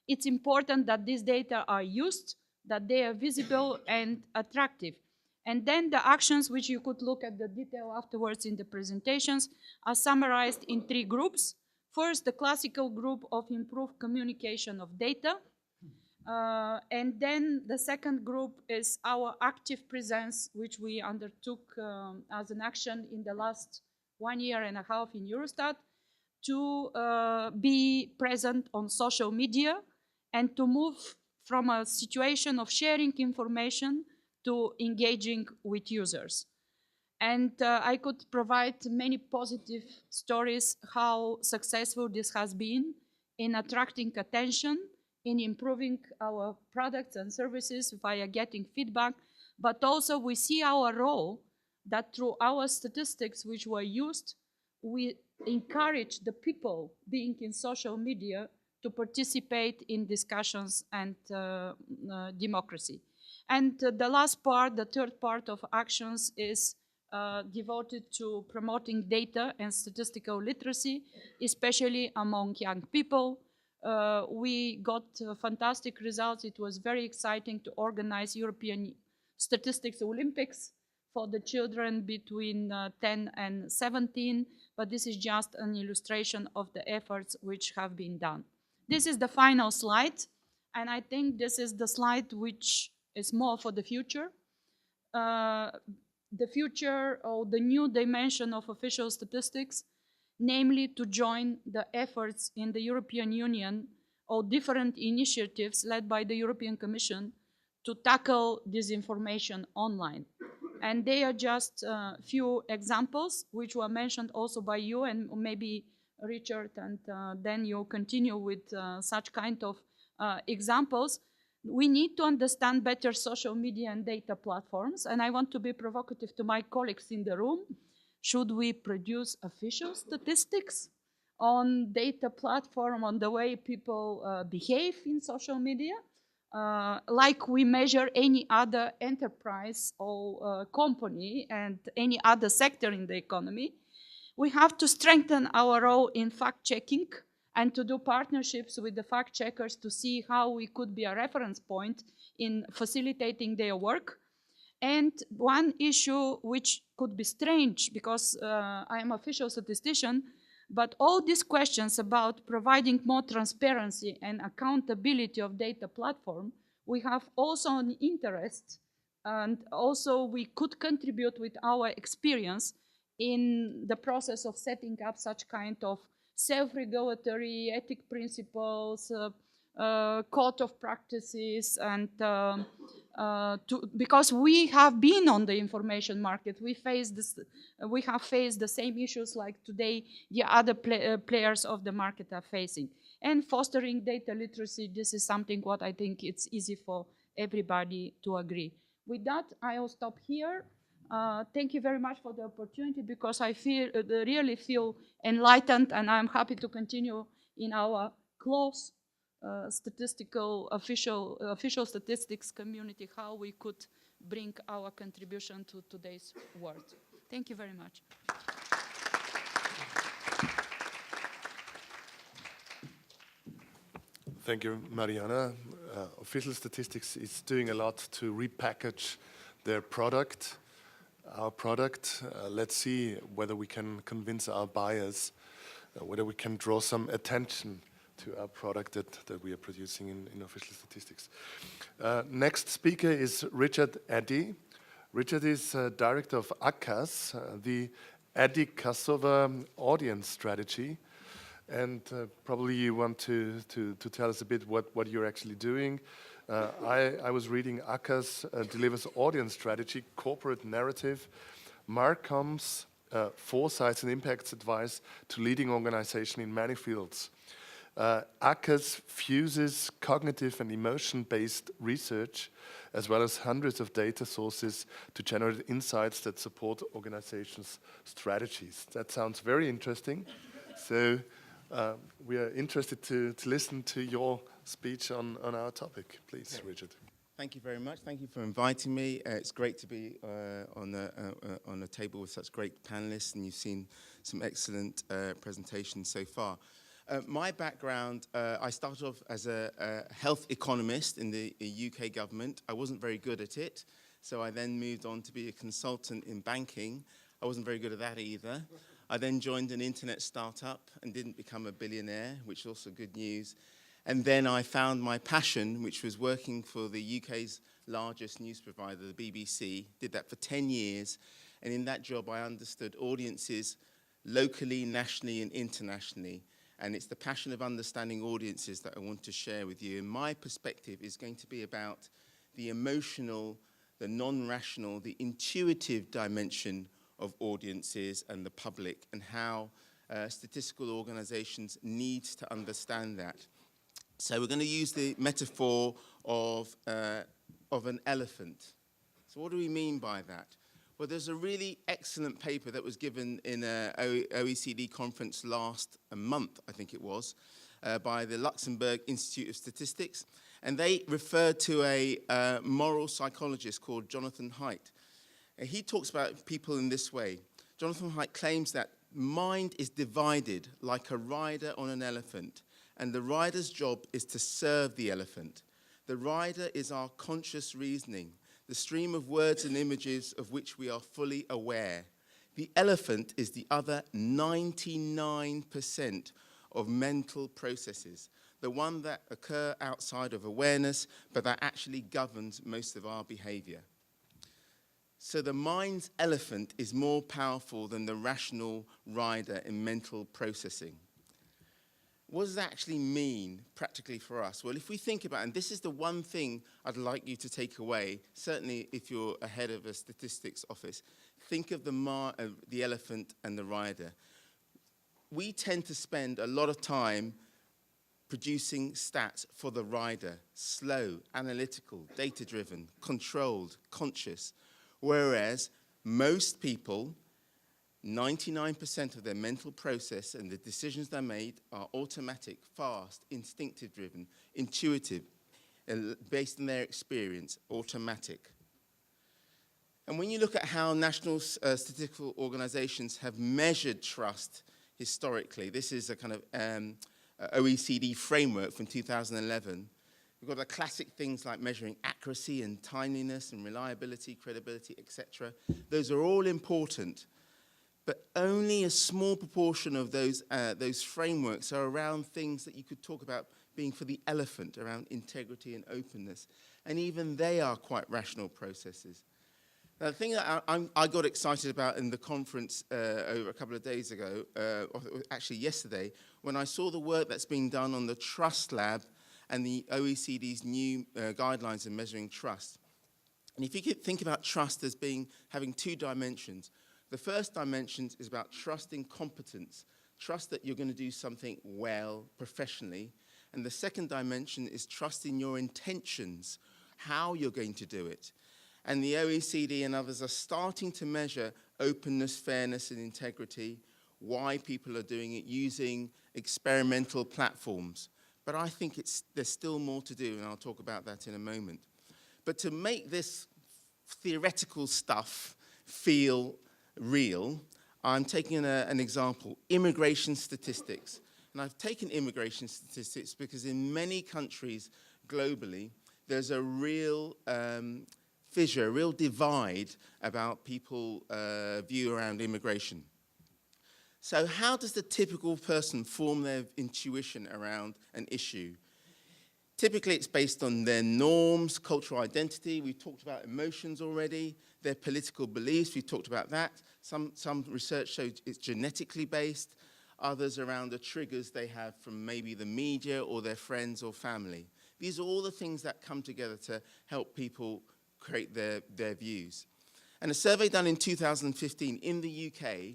It's important that these data are used, that they are visible and attractive. And then the actions, which you could look at the detail afterwards in the presentations, are summarized in 3 groups. First, the classical group of improved communication of data. And then the second group is our active presence, which we undertook as an action in the last 1.5 years in Eurostat, to be present on social media and to move from a situation of sharing information to engaging with users. And I could provide many positive stories how successful this has been in attracting attention, in improving our products and services via getting feedback, but also we see our role that through our statistics which were used, we encourage the people being in social media to participate in discussions and democracy. And the last part, the third part of actions is devoted to promoting data and statistical literacy, especially among young people. We got fantastic results. It was very exciting to organize European Statistics Olympics for the children between 10 and 17, but this is just an illustration of the efforts which have been done. This is the final slide, and I think this is the slide which is more for the future. The future or the new dimension of official statistics, namely to join the efforts in the European Union or different initiatives led by the European Commission to tackle disinformation online. And they are just a few examples which were mentioned also by you, and maybe Richard, and then you'll continue with such kind of examples. We need to understand better social media and data platforms, and I want to be provocative to my colleagues in the room. Should we produce official statistics on data platform, on the way people behave in social media, like we measure any other enterprise or company and any other sector in the economy? We have to strengthen our role in fact-checking and to do partnerships with the fact-checkers to see how we could be a reference point in facilitating their work. And one issue which could be strange, because I am an official statistician, but all these questions about providing more transparency and accountability of data platform, we have also an interest, and also we could contribute with our experience in the process of setting up such kind of self-regulatory ethic principles, code of practices, and because we have been on the information market, we have faced the same issues like today the other players of the market are facing. And fostering data literacy, this is something what I think it's easy for everybody to agree. With that, I'll stop here. Thank you very much for the opportunity, because I really feel enlightened, and I'm happy to continue in our close statistical official statistics community, how we could bring our contribution to today's world. Thank you very much. Thank you, Mariana. Official Statistics is doing a lot to repackage their product, our product. Let's see whether we can convince our buyers, whether we can draw some attention to our product that we are producing in Official Statistics. Next speaker is Richard Eddy. Richard is director of ACAS, the Eddy Kasova audience strategy. And probably you want to tell us a bit what you're actually doing. I was reading ACAS delivers audience strategy, corporate narrative, Marcom's foresights and impacts advice to leading organizations in many fields. ACAS fuses cognitive and emotion-based research, as well as hundreds of data sources to generate insights that support organizations' strategies. That sounds very interesting. So we are interested to listen to your speech on our topic. Please, Richard. Thank you very much. Thank you for inviting me. It's great to be on a table with such great panelists, and you've seen some excellent presentations so far. My background, I started off as a health economist in the UK government. I wasn't very good at it, so I then moved on to be a consultant in banking. I wasn't very good at that either. I then joined an internet startup and didn't become a billionaire, which is also good news. And then I found my passion, which was working for the UK's largest news provider, the BBC. Did that for 10 years. And in that job, I understood audiences locally, nationally, and internationally. And it's the passion of understanding audiences that I want to share with you. And my perspective is going to be about the emotional, the non-rational, the intuitive dimension of audiences and the public, and how statistical organizations need to understand that. So we're going to use the metaphor of an elephant. So what do we mean by that? Well, there's a really excellent paper that was given in an OECD conference last month, I think it was, by the Luxembourg Institute of Statistics. And they referred to a moral psychologist called Jonathan Haidt. And he talks about people in this way. Jonathan Haidt claims that mind is divided like a rider on an elephant, and the rider's job is to serve the elephant. The rider is our conscious reasoning, the stream of words and images of which we are fully aware. The elephant is the other 99% of mental processes, the one that occur outside of awareness, but that actually governs most of our behavior. So the mind's elephant is more powerful than the rational rider in mental processing. What does that actually mean practically for us? Well, if we think about it, and this is the one thing I'd like you to take away, certainly if you're a head of a statistics office, think of the elephant and the rider. We tend to spend a lot of time producing stats for the rider, slow, analytical, data-driven, controlled, conscious, whereas most people, 99% of their mental process and the decisions they made are automatic, fast, instinctive-driven, intuitive, based on their experience, automatic. And when you look at how national statistical organizations have measured trust historically, this is a kind of OECD framework from 2011. We've got the classic things like measuring accuracy and timeliness and reliability, credibility, etc. Those are all important. But only a small proportion of those frameworks are around things that you could talk about being for the elephant, around integrity and openness. And even they are quite rational processes. Now, the thing that I got excited about in the conference over a couple of days ago, actually yesterday, when I saw the work that's being done on the Trust Lab and the OECD's new guidelines in measuring trust. And if you could think about trust as having two dimensions. The first dimension is about trust in competence, trust that you're going to do something well, professionally. And the second dimension is trust in your intentions, how you're going to do it. And the OECD and others are starting to measure openness, fairness, and integrity, why people are doing it using experimental platforms. But I think there's still more to do, and I'll talk about that in a moment. But to make this theoretical stuff feel real, I'm taking an example, immigration statistics. And I've taken immigration statistics because in many countries globally, there's a real fissure, a real divide about people's view around immigration. So how does the typical person form their intuition around an issue? Typically, it's based on their norms, cultural identity. We've talked about emotions already. Their political beliefs, we've talked about that. Some research shows it's genetically based. Others around the triggers they have from maybe the media or their friends or family. These are all the things that come together to help people create their views. And a survey done in 2015 in the UK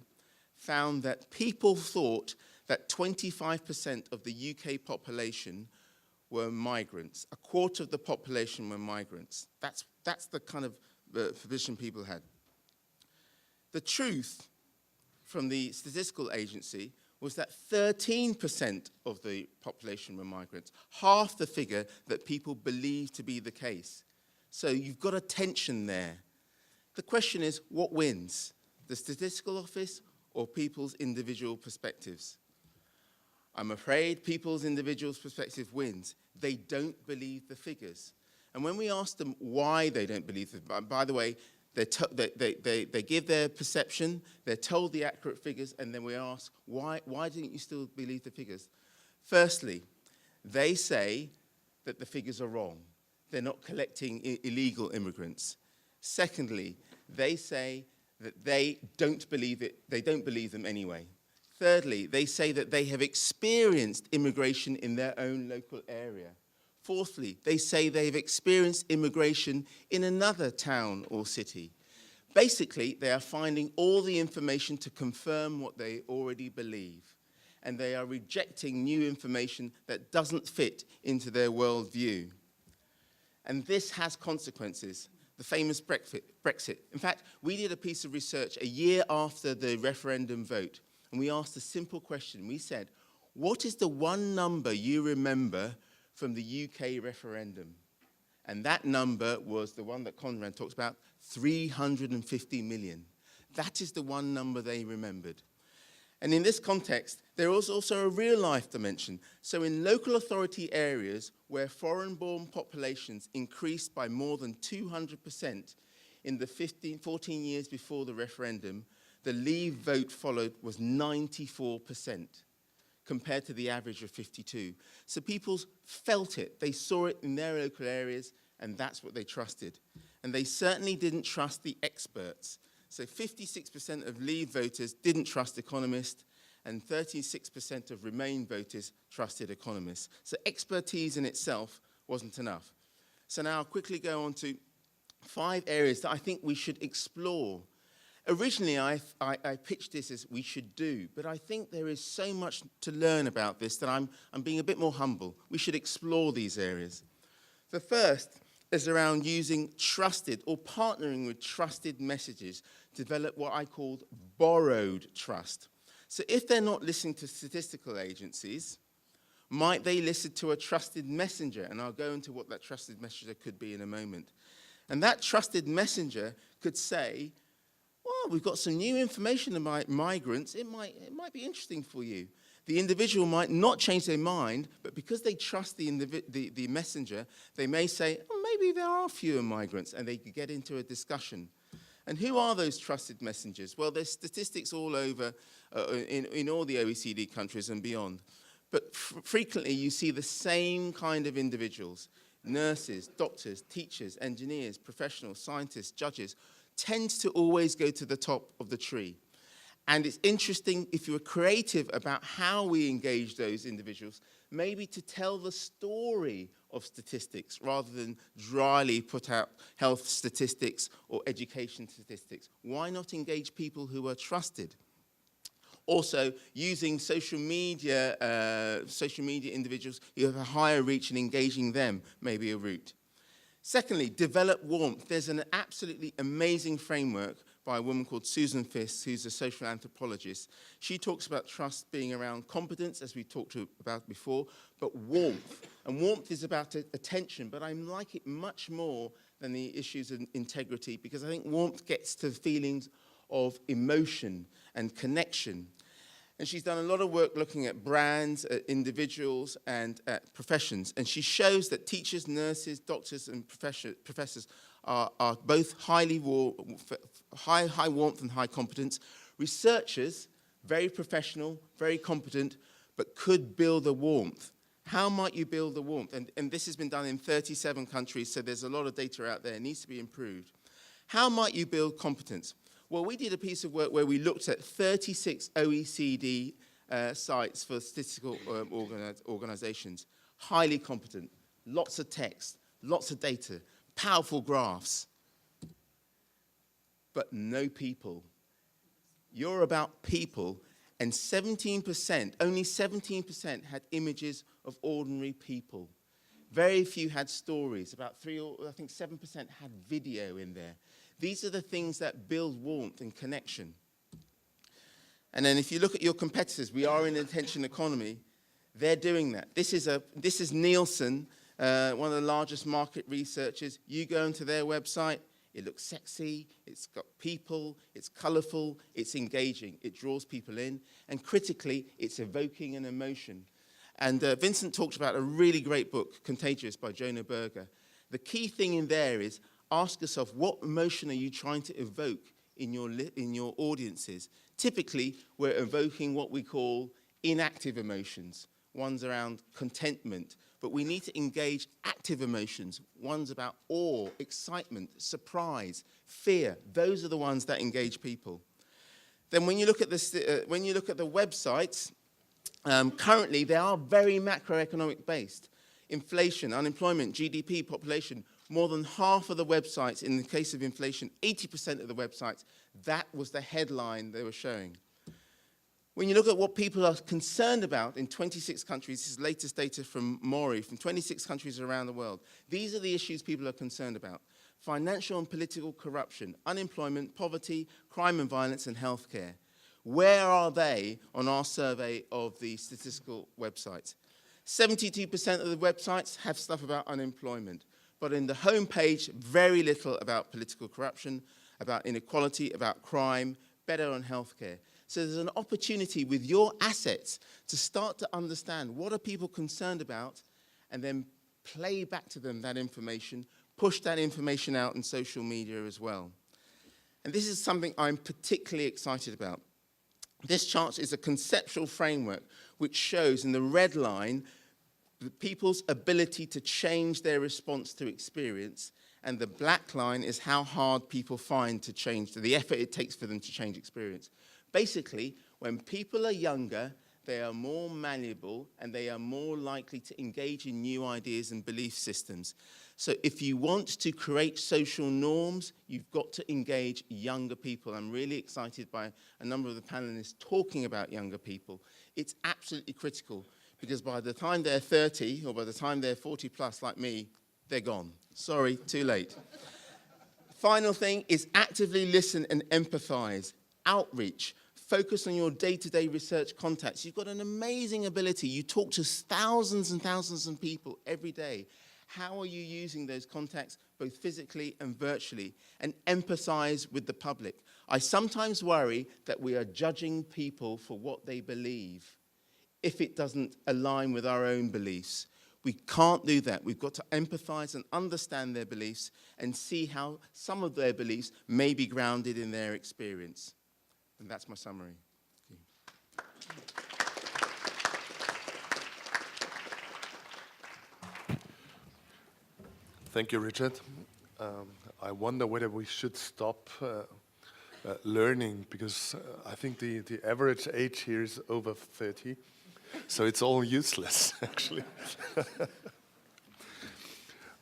found that people thought that 25% of the UK population were migrants. A quarter of the population were migrants. That's the kind of position people had. The truth from the statistical agency was that 13% of the population were migrants, half the figure that people believed to be the case. So you've got a tension there. The question is, what wins? The statistical office or people's individual perspectives? I'm afraid people's individual perspective wins. They don't believe the figures. And when we ask them why they don't believe them, by the way, they give their perception, they're told the accurate figures, and then we ask, why didn't you still believe the figures? Firstly, they say that the figures are wrong. They're not collecting illegal immigrants. Secondly, they say that they don't believe it, they don't believe them anyway. Thirdly, they say that they have experienced immigration in their own local area. Fourthly, they say they've experienced immigration in another town or city. Basically, they are finding all the information to confirm what they already believe, and they are rejecting new information that doesn't fit into their worldview. And this has consequences. The famous Brexit. In fact, we did a piece of research a year after the referendum vote, and we asked a simple question. We said, what is the one number you remember from the UK referendum? And that number was the one that Conrad talks about, 350 million. That is the one number they remembered. And in this context, there was also a real-life dimension. So in local authority areas where foreign-born populations increased by more than 200% in the 14 years before the referendum, the Leave vote followed was 94%, compared to the average of 52. So people felt it. They saw it in their local areas, and that's what they trusted. And they certainly didn't trust the experts. So 56% of Leave voters didn't trust economists, and 36% of Remain voters trusted economists. So expertise in itself wasn't enough. So now I'll quickly go on to 5 areas that I think we should explore. Originally, I pitched this as we should do, but I think there is so much to learn about this that I'm being a bit more humble. We should explore these areas. The first is around using trusted or partnering with trusted messages to develop what I called borrowed trust. So if they're not listening to statistical agencies, might they listen to a trusted messenger? And I'll go into what that trusted messenger could be in a moment. And that trusted messenger could say, well, we've got some new information about migrants. It might be interesting for you. The individual might not change their mind, but because they trust the messenger, they may say, oh, maybe there are fewer migrants, and they could get into a discussion. And who are those trusted messengers? Well, there's statistics all over in all the OECD countries and beyond. But frequently, you see the same kind of individuals, nurses, doctors, teachers, engineers, professionals, scientists, judges, tends to always go to the top of the tree. And it's interesting, if you're creative about how we engage those individuals, maybe to tell the story of statistics rather than dryly put out health statistics or education statistics. Why not engage people who are trusted? Also, using social media individuals who have a higher reach and engaging them may be a route. Secondly, develop warmth. There's an absolutely amazing framework by a woman called Susan Fisk, who's a social anthropologist. She talks about trust being around competence, as we talked about before, but warmth. And warmth is about attention, but I like it much more than the issues of integrity, because I think warmth gets to feelings of emotion and connection. And she's done a lot of work looking at brands, at individuals, and at professions. And she shows that teachers, nurses, doctors, and professors are both high warmth and high competence. Researchers, very professional, very competent, but could build the warmth. How might you build the warmth? And this has been done in 37 countries, so there's a lot of data out there. It needs to be improved. How might you build competence? Well, we did a piece of work where we looked at 36 OECD sites for statistical organizations. Highly competent, lots of text, lots of data, powerful graphs. but no people. You're about people, and 17%, only 17% had images of ordinary people. Very few had stories. About 7% had video in there. These are the things that build warmth and connection. And then if you look at your competitors, we are in an attention economy. They're doing that. This is Nielsen, one of the largest market researchers. You go into their website, it looks sexy, it's got people, it's colorful, it's engaging, it draws people in, and critically, it's evoking an emotion. And Vincent talked about a really great book, Contagious, by Jonah Berger. The key thing in there is ask yourself, what emotion are you trying to evoke in your audiences? Typically, we're evoking what we call inactive emotions, ones around contentment, but we need to engage active emotions, ones about awe, excitement, surprise, fear. Those are the ones that engage people. Then when you look at the websites, currently they are very macroeconomic based. Inflation, unemployment, GDP, population, more than half of the websites, in the case of inflation, 80% of the websites, that was the headline they were showing. When you look at what people are concerned about in 26 countries, this is latest data from Mori, from 26 countries around the world, these are the issues people are concerned about. Financial and political corruption, unemployment, poverty, crime and violence, and healthcare. Where are they on our survey of the statistical websites? 72% of the websites have stuff about unemployment, but in the homepage, very little about political corruption, about inequality, about crime, better on healthcare. So there's an opportunity with your assets to start to understand what are people concerned about, and then play back to them that information, push that information out in social media as well. And this is something I'm particularly excited about. This chart is a conceptual framework which shows in the red line the people's ability to change their response to experience, and the black line is how hard people find to change, the effort it takes for them to change experience. Basically, when people are younger, they are more malleable and they are more likely to engage in new ideas and belief systems. So if you want to create social norms, you've got to engage younger people. I'm really excited by a number of the panelists talking about younger people. It's absolutely critical, because by the time they're 30 or by the time they're 40 plus like me, they're gone. Sorry, too late. Final thing is actively listen and empathize. Outreach. Focus on your day-to-day research contacts. You've got an amazing ability. You talk to thousands and thousands of people every day. How are you using those contacts, both physically and virtually? And empathize with the public. I sometimes worry that we are judging people for what they believe if it doesn't align with our own beliefs. We can't do that. We've got to empathize and understand their beliefs and see how some of their beliefs may be grounded in their experience. And that's my summary. Thank you, Richard. I wonder whether we should stop learning, because I think the average age here is over 30, so it's all useless, actually.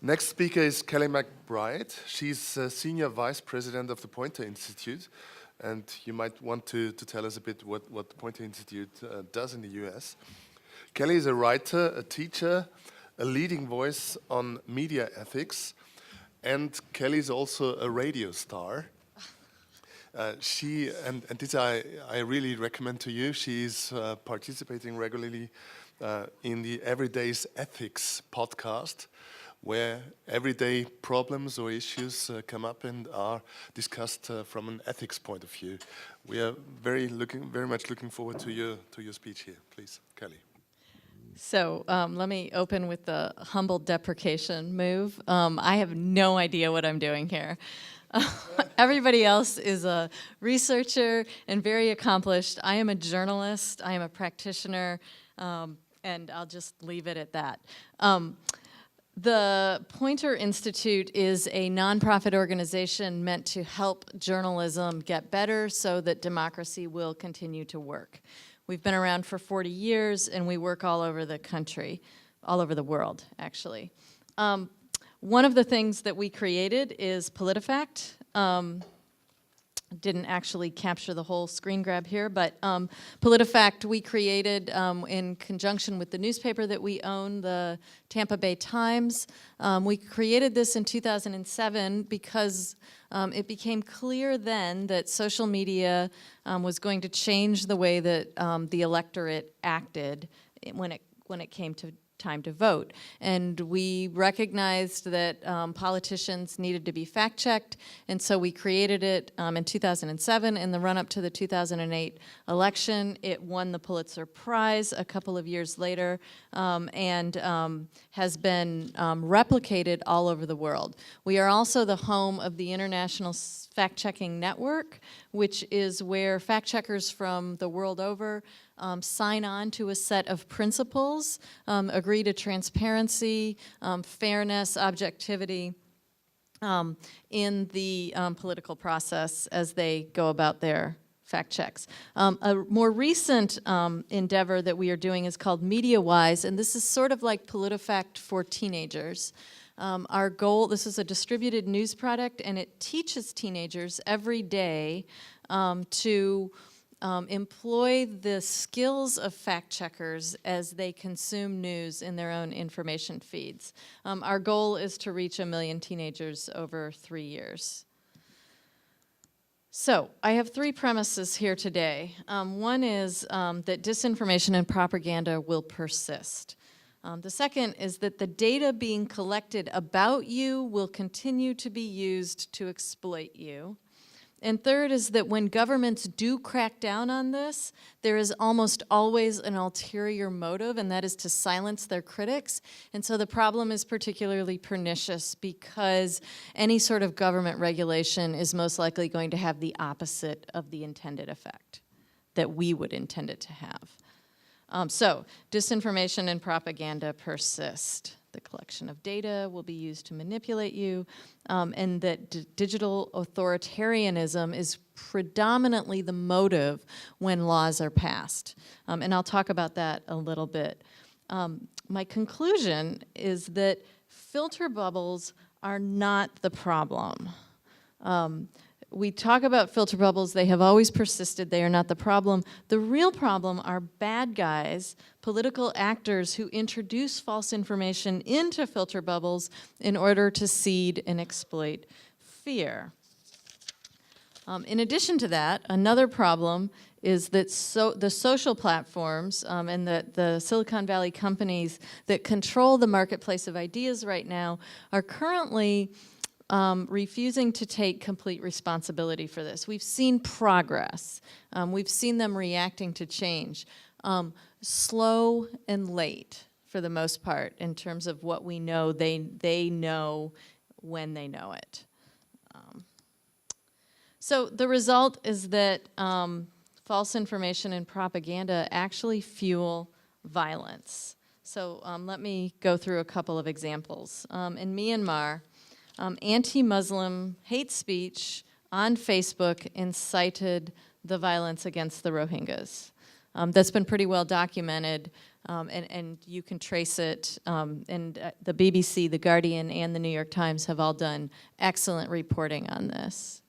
Next speaker is Kelly McBride. She's Senior Vice President of the Poynter Institute, and you might want to tell us a bit what the Poynter Institute does in the US. Kelly is a writer, a teacher, a leading voice on media ethics, and Kelly is also a radio star. And this I really recommend to you. She's participating regularly in the Everyday's Ethics podcast, where everyday problems or issues come up and are discussed from an ethics point of view. We are very much looking forward to your speech here. Please, Kelly. So let me open with the humble deprecation move. I have no idea what I'm doing here. Everybody else is a researcher and very accomplished. I am a journalist, I am a practitioner, and I'll just leave it at that. The Poynter Institute is a nonprofit organization meant to help journalism get better so that democracy will continue to work. We've been around for 40 years, and we work all over the country, all over the world, actually. One of the things that we created is PolitiFact. didn't actually capture the whole screen grab here, but PolitiFact we created in conjunction with the newspaper that we own, the Tampa Bay Times. We created this in 2007 because it became clear then that social media was going to change the way that the electorate acted when it came to time to vote. And we recognized that politicians needed to be fact-checked, and so we created it in 2007 in the run-up to the 2008 election. It won the Pulitzer Prize a couple of years later, and has been replicated all over the world. We are also the home of the International Fact-Checking Network, which is where fact-checkers from the world over sign on to a set of principles, agree to transparency, fairness, objectivity in the political process as they go about their fact checks. A more recent endeavor that we are doing is called MediaWise, and this is sort of like PolitiFact for teenagers. Our goal, this is a distributed news product, and it teaches teenagers every day to employ the skills of fact checkers as they consume news in their own information feeds. Our goal is to reach 1 million teenagers over 3 years. So I have 3 premises here today. One is that disinformation and propaganda will persist. The second is that the data being collected about you will continue to be used to exploit you. And third is that when governments do crack down on this, there is almost always an ulterior motive, and that is to silence their critics. And so the problem is particularly pernicious because any sort of government regulation is most likely going to have the opposite of the intended effect that we would intend it to have. So disinformation and propaganda persist. The collection of data will be used to manipulate you, and that digital authoritarianism is predominantly the motive when laws are passed. And I'll talk about that a little bit. My conclusion is that filter bubbles are not the problem. We talk about filter bubbles, they have always persisted, they are not the problem. The real problem are bad guys, political actors who introduce false information into filter bubbles in order to seed and exploit fear. In addition to that, another problem is that the social platforms and the Silicon Valley companies that control the marketplace of ideas right now are currently refusing to take complete responsibility for this. We've seen progress. We've seen them reacting to change. Slow and late, for the most part, in terms of what we know. They know when they know it. So the result is that false information and propaganda actually fuel violence. So let me go through a couple of examples. In Myanmar, anti-Muslim hate speech on Facebook incited the violence against the Rohingyas. That's been pretty well documented, and you can trace it, and the BBC, The Guardian, and the New York Times have all done excellent reporting on this.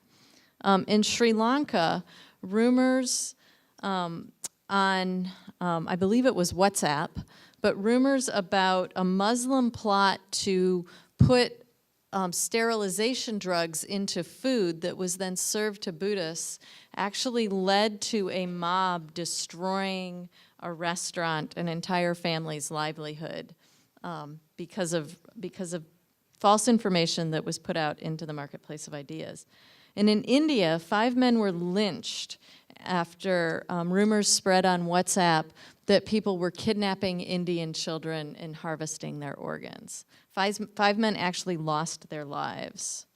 In Sri Lanka, rumors on, I believe it was WhatsApp, but rumors about a Muslim plot to put sterilization drugs into food that was then served to Buddhists actually led to a mob destroying a restaurant, an entire family's livelihood, because of false information that was put out into the marketplace of ideas. And in India, 5 men were lynched after rumors spread on WhatsApp that people were kidnapping Indian children and harvesting their organs. 5 men actually lost their lives.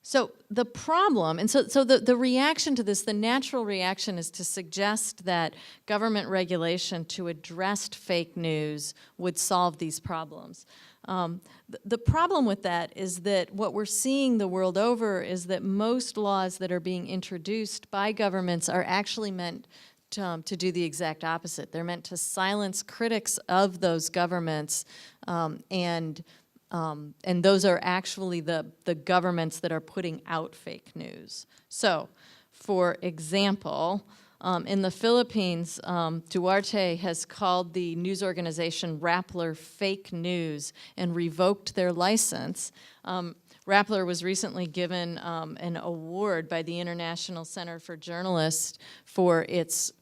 So the problem, and so the reaction to this, the natural reaction is to suggest that government regulation to address fake news would solve these problems. The problem with that is that what we're seeing the world over is that most laws that are being introduced by governments are actually meant to do the exact opposite. They're meant to silence critics of those governments and and those are actually the governments that are putting out fake news. So, for example, in the Philippines, Duarte has called the news organization Rappler fake news and revoked their license. Rappler was recently given an award by the International Center for Journalists for its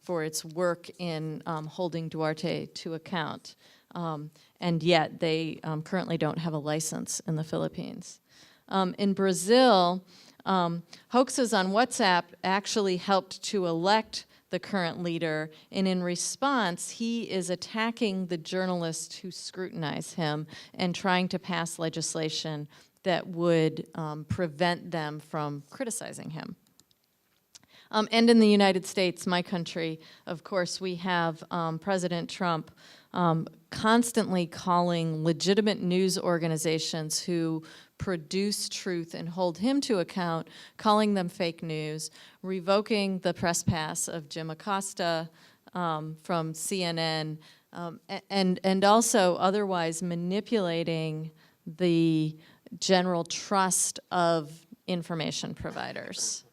work in holding Duarte to account. And yet they currently don't have a license in the Philippines. In Brazil, hoaxes on WhatsApp actually helped to elect the current leader, and in response, he is attacking the journalists who scrutinize him and trying to pass legislation that would prevent them from criticizing him. And in the United States, my country, of course, we have President Trump constantly calling legitimate news organizations who produce truth and hold him to account, calling them fake news, revoking the press pass of Jim Acosta from CNN, and also otherwise manipulating the general trust of information providers.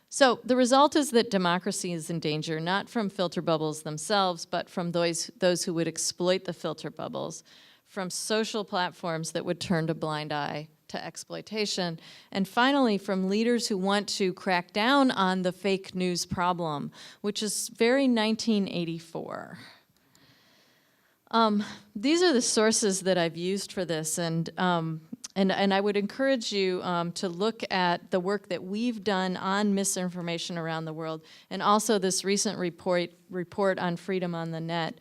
So the result is that democracy is in danger, not from filter bubbles themselves, but from those who would exploit the filter bubbles, from social platforms that would turn a blind eye to exploitation, and finally from leaders who want to crack down on the fake news problem, which is very 1984. These are the sources that I've used for this, and I would encourage you to look at the work that we've done on misinformation around the world, and also this recent report on freedom on the net,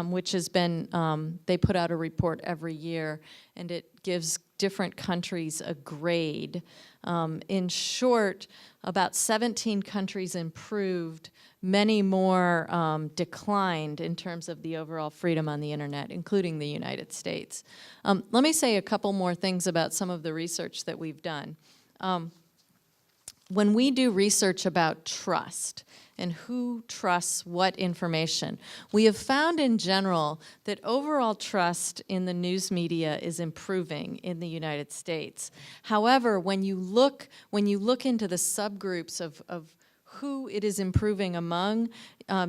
which has been, they put out a report every year, and it gives different countries a grade. In short, about 17 countries improved, many more declined in terms of the overall freedom on the internet, including the United States. Let me say a couple more things about some of the research that we've done. When we do research about trust and who trusts what information, we have found in general that overall trust in the news media is improving in the United States. However, when you look into the subgroups of who it is improving among,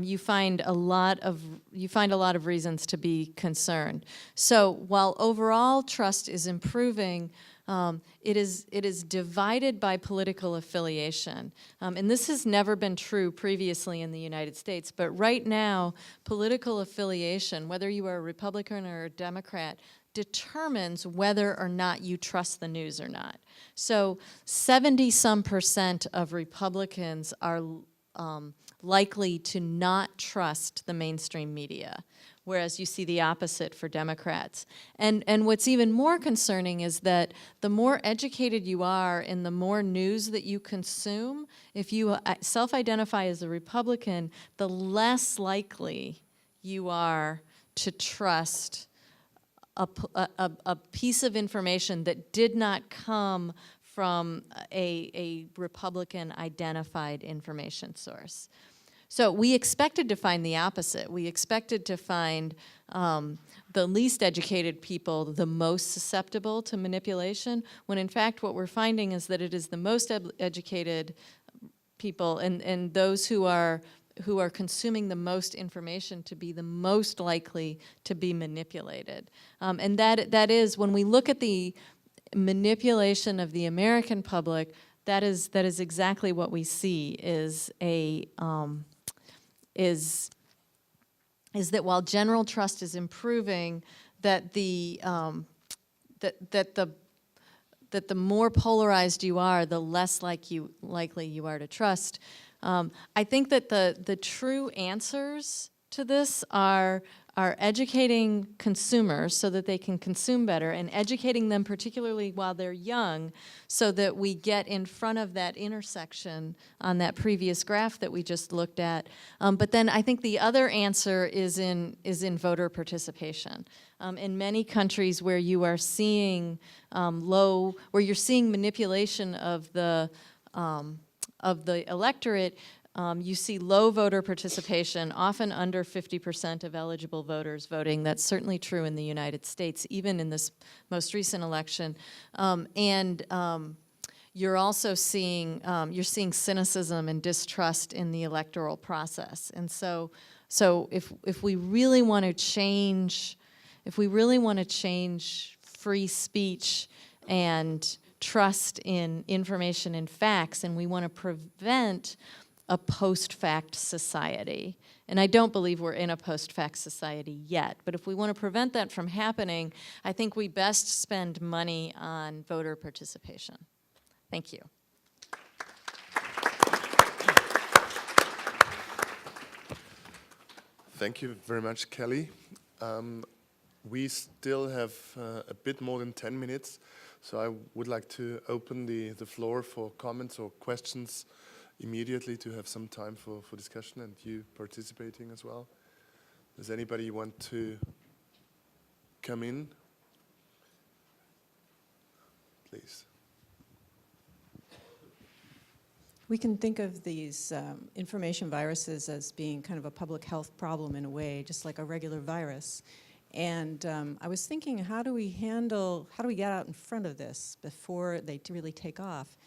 you find a lot of reasons to be concerned. So while overall trust is improving, it is divided by political affiliation. And this has never been true previously in the United States, but right now, political affiliation, whether you are a Republican or a Democrat, determines whether or not you trust the news or not. So 70-some% of Republicans are likely to not trust the mainstream media, whereas you see the opposite for Democrats. And what's even more concerning is that the more educated you are and the more news that you consume, if you self-identify as a Republican, the less likely you are to trust a piece of information that did not come from a Republican-identified information source. So we expected to find the opposite. We expected to find the least educated people the most susceptible to manipulation, when in fact what we're finding is that it is the most educated people and those who are consuming the most information to be the most likely to be manipulated. And that is, when we look at the manipulation of the American public, that is exactly what we see is that while general trust is improving, that the more polarized you are, the less likely you are to trust. I think that the true answers to this are educating consumers so that they can consume better, and educating them particularly while they're young so that we get in front of that intersection on that previous graph that we just looked at. But then I think the other answer is in voter participation. In many countries where you are seeing where you're seeing manipulation of the electorate, You see low voter participation, often under 50% of eligible voters voting. That's certainly true in the United States, even in this most recent election. You're also seeing cynicism and distrust in the electoral process. And so if we really want to change, free speech and trust in information and facts, and we want to prevent a post-fact society. And I don't believe we're in a post-fact society yet, but if we want to prevent that from happening, I think we best spend money on voter participation. Thank you. Thank you very much, Kelly. We still have a bit more than 10 minutes, so I would like to open the floor for comments or questions immediately to have some time for discussion and you participating as well. Does anybody want to come in? Please. We can think of these information viruses as being kind of a public health problem in a way, just like a regular virus. And I was thinking, how do we get out in front of this before they really take off?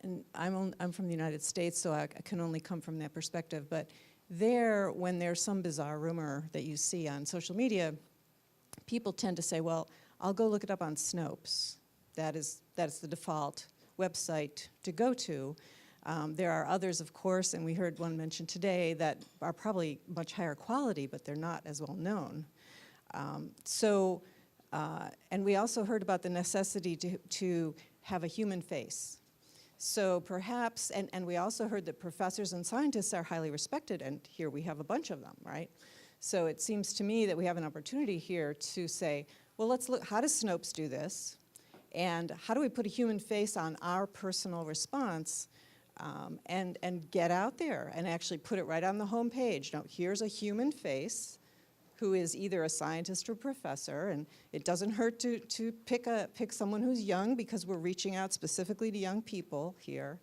And I'm from the United States, so I can only come from that perspective. But there, when there's some bizarre rumor that you see on social media, people tend to say, well, I'll go look it up on Snopes. That is the default website to go to. There are others, of course, and we heard one mentioned today that are probably much higher quality, but they're not as well known. And we also heard about the necessity to have a human face. So perhaps, and we also heard that professors and scientists are highly respected, and here we have a bunch of them, right? So it seems to me that we have an opportunity here to say, well, let's look, how does Snopes do this? And how do we put a human face on our personal response and get out there and actually put it right on the home page? Now, here's a human face who is either a scientist or professor, and it doesn't hurt to pick someone who's young, because we're reaching out specifically to young people here,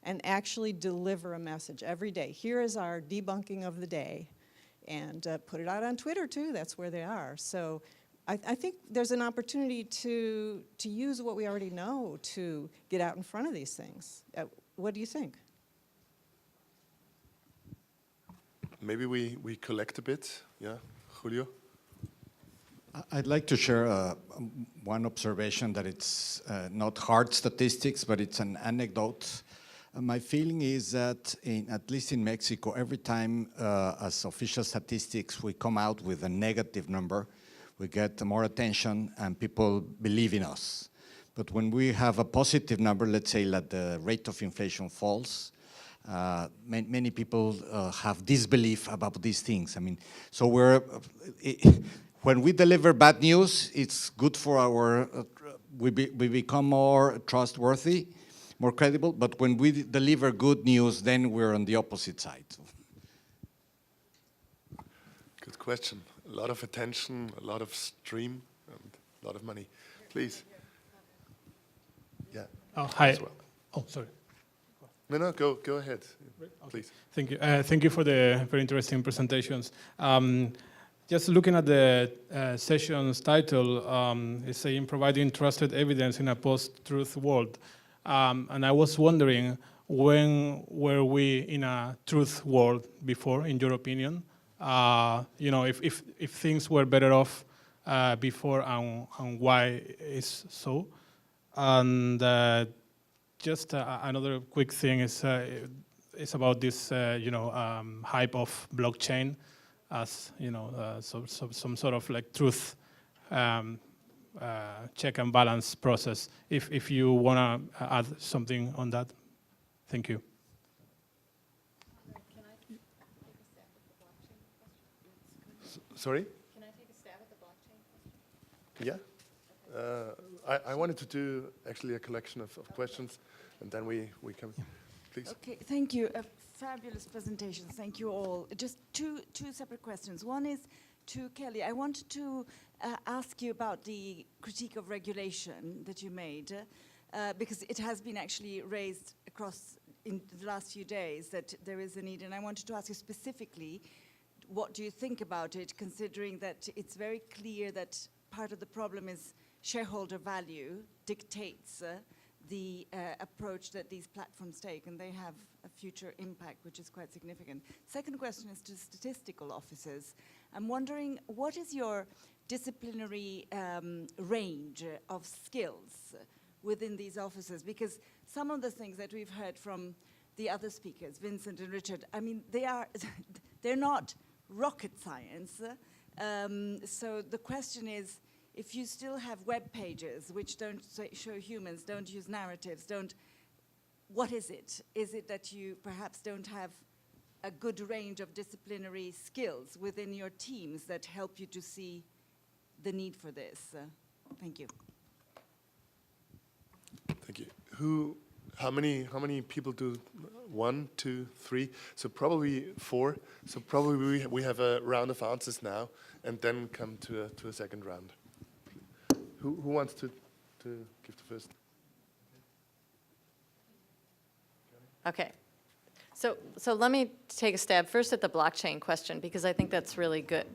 and actually deliver a message every day. Here is our debunking of the day, and put it out on Twitter too, that's where they are. So I think there's an opportunity to use what we already know to get out in front of these things. What do you think? Maybe we collect a bit, yeah? Julio? I'd like to share one observation that it's not hard statistics, but it's an anecdote. My feeling is that, at least in Mexico, every time as official statistics we come out with a negative number, we get more attention and people believe in us. But when we have a positive number, let's say that the rate of inflation falls, many people have disbelief about these things. I mean, so when we deliver bad news, it's good for our, we become more trustworthy, more credible, but when we deliver good news, then we're on the opposite side. Good question. A lot of attention, a lot of stream, and a lot of money. Please. Yeah. Oh, hi. As well. Oh, sorry. No, go ahead, please. Thank you. Thank you for the very interesting presentations. Just looking at the session's title, it's saying providing trusted evidence in a post-truth world. And I was wondering, when were we in a truth world before, in your opinion? You know, if things were better off before, and why is so? And just another quick thing is about this, hype of blockchain as, some sort of like truth check and balance process. If you want to add something on that, thank you. Can I take a stab at the blockchain question? Sorry? Can I take a stab at the blockchain question? Yeah. I wanted to do actually a collection of questions, and then we come. Please. Okay, thank you. Fabulous presentations. Thank you all. Just two separate questions. One is to Kelly. I wanted to ask you about the critique of regulation that you made, because it has been actually raised across in the last few days that there is a need, and I wanted to ask you specifically, what do you think about it, considering that it's very clear that part of the problem is shareholder value dictates the approach that these platforms take, and they have a future impact, which is quite significant. Second question is to statistical officers. I'm wondering, what is your disciplinary range of skills within these offices? Because some of the things that we've heard from the other speakers, Vincent and Richard, I mean, they're not rocket science. So the question is, if you still have web pages which don't show humans, don't use narratives, what is it? Is it that you perhaps don't have a good range of disciplinary skills within your teams that help you to see the need for this? Thank you. Thank you. How many people do? 1, 2, 3. So probably 4. So probably we have a round of answers now, and then come to a second round. Who wants to give the first? Okay. So let me take a stab first at the blockchain question, because I think that's really good.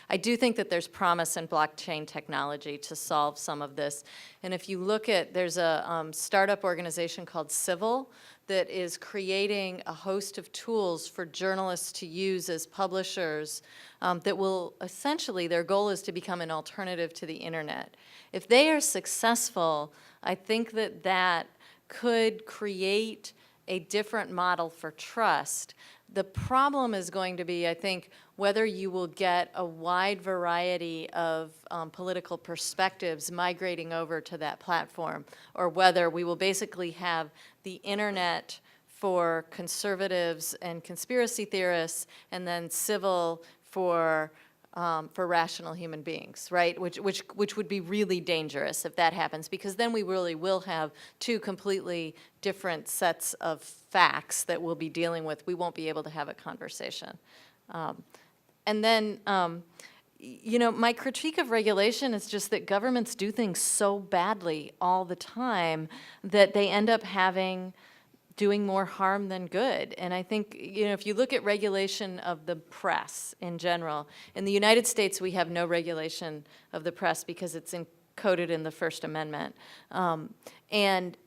I do think that there's promise in blockchain technology to solve some of this. And if you look at, there's a startup organization called Civil that is creating a host of tools for journalists to use as publishers that will essentially, their goal is to become an alternative to the internet. If they are successful, I think that that could create a different model for trust. The problem is going to be, I think, whether you will get a wide variety of political perspectives migrating over to that platform, or whether we will basically have the internet for conservatives and conspiracy theorists, and then Civil for rational human beings, right? Which would be really dangerous if that happens, because then we really will have two completely different sets of facts that we'll be dealing with. We won't be able to have a conversation. And then, you know, my critique of regulation is just that governments do things so badly all the time that they end up doing more harm than good. And I think, you know, if you look at regulation of the press in general, in the United States we have no regulation of the press because it's encoded in the First Amendment. And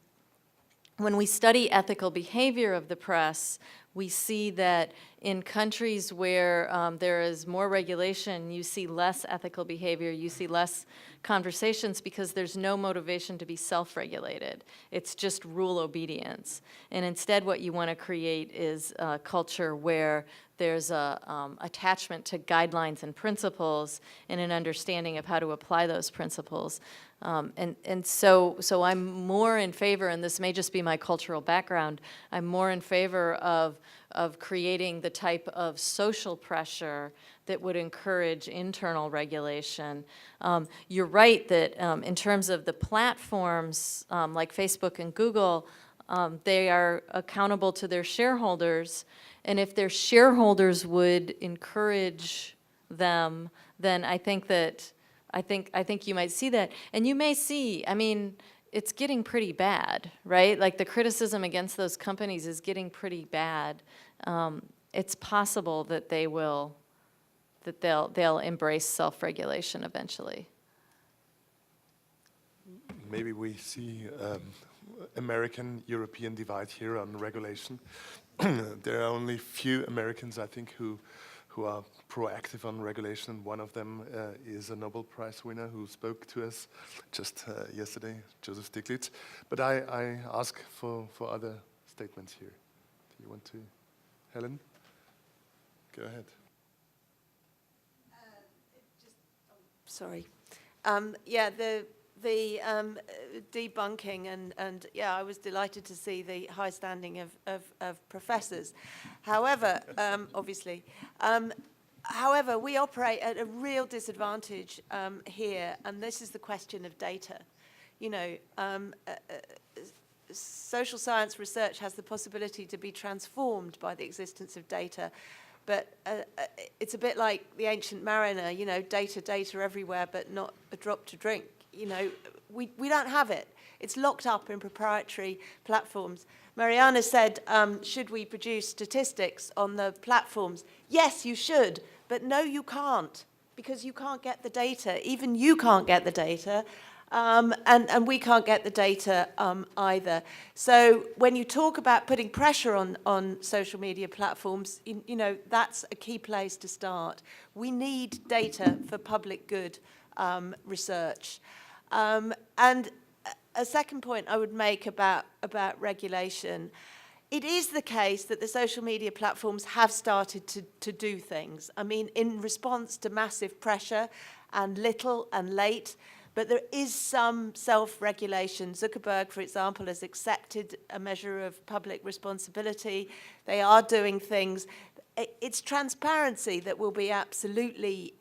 when we study ethical behavior of the press, we see that in countries where there is more regulation, you see less ethical behavior, you see less conversations, because there's no motivation to be self-regulated. It's just rule obedience. And instead what you want to create is a culture where there's a attachment to guidelines and principles and an understanding of how to apply those principles. And so I'm more in favor, and this may just be my cultural background, I'm more in favor of creating the type of social pressure that would encourage internal regulation. You're right that in terms of the platforms like Facebook and Google, they are accountable to their shareholders, and if their shareholders would encourage them, then I think you might see that. And you may see, I mean, it's getting pretty bad, right? Like the criticism against those companies is getting pretty bad. It's possible that they'll embrace self-regulation eventually. Maybe we see American-European divide here on regulation. There are only few Americans, I think, who are proactive on regulation. One of them is a Nobel Prize winner who spoke to us just yesterday, Joseph Stiglitz. But I ask for other statements here. Do you want to, Helen? Go ahead. Sorry. Yeah, the debunking and yeah, I was delighted to see the high standing of professors. However, obviously, however, we operate at a real disadvantage here, and this is the question of data. You know, social science research has the possibility to be transformed by the existence of data. But it's a bit like the ancient mariner, you know, data everywhere, but not a drop to drink. You know, we don't have it. It's locked up in proprietary platforms. Mariana said, should we produce statistics on the platforms? Yes, you should, but no, you can't, because you can't get the data. Even you can't get the data, and we can't get the data either. So when you talk about putting pressure on social media platforms, you know, that's a key place to start. We need data for public good research. And a second point I would make about regulation, it is the case that the social media platforms have started to do things. I mean, in response to massive pressure and little and late, but there is some self-regulation. Zuckerberg, for example, has accepted a measure of public responsibility. They are doing things. It's transparency that will be absolutely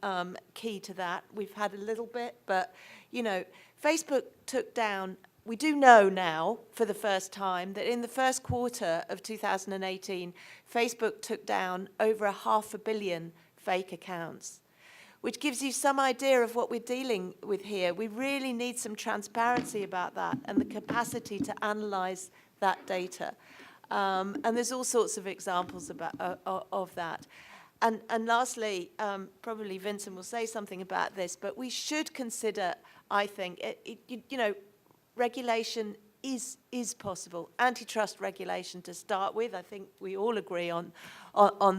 key to that. We've had a little bit, but, you know, Facebook took down, we do know now for the first time that in the first quarter of 2018, Facebook took down over 500 million fake accounts, which gives you some idea of what we're dealing with here. We really need some transparency about that and the capacity to analyze that data. And there's all sorts of examples of that. And lastly, probably Vincent will say something about this, but we should consider, I think, you know, regulation is possible. Antitrust regulation to start with, I think we all agree on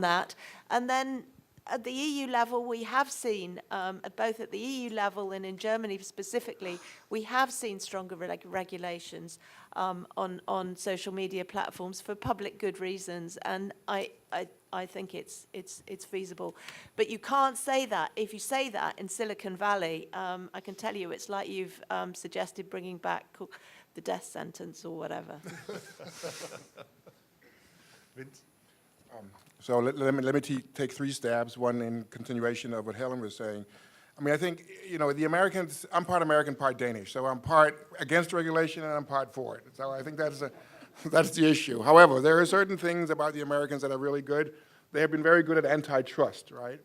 that. And then at the EU level, we have seen, both at the EU level and in Germany specifically, we have seen stronger regulations on social media platforms for public good reasons, and I think it's feasible. But you can't say that. If you say that in Silicon Valley, I can tell you it's like you've suggested bringing back the death sentence or whatever. Vince? So let me take three stabs, one in continuation of what Helen was saying. I mean, I think, you know, the Americans, I'm part American, part Danish, so I'm part against regulation and I'm part for it. So I think that's the issue. However, there are certain things about the Americans that are really good. They have been very good at antitrust, right?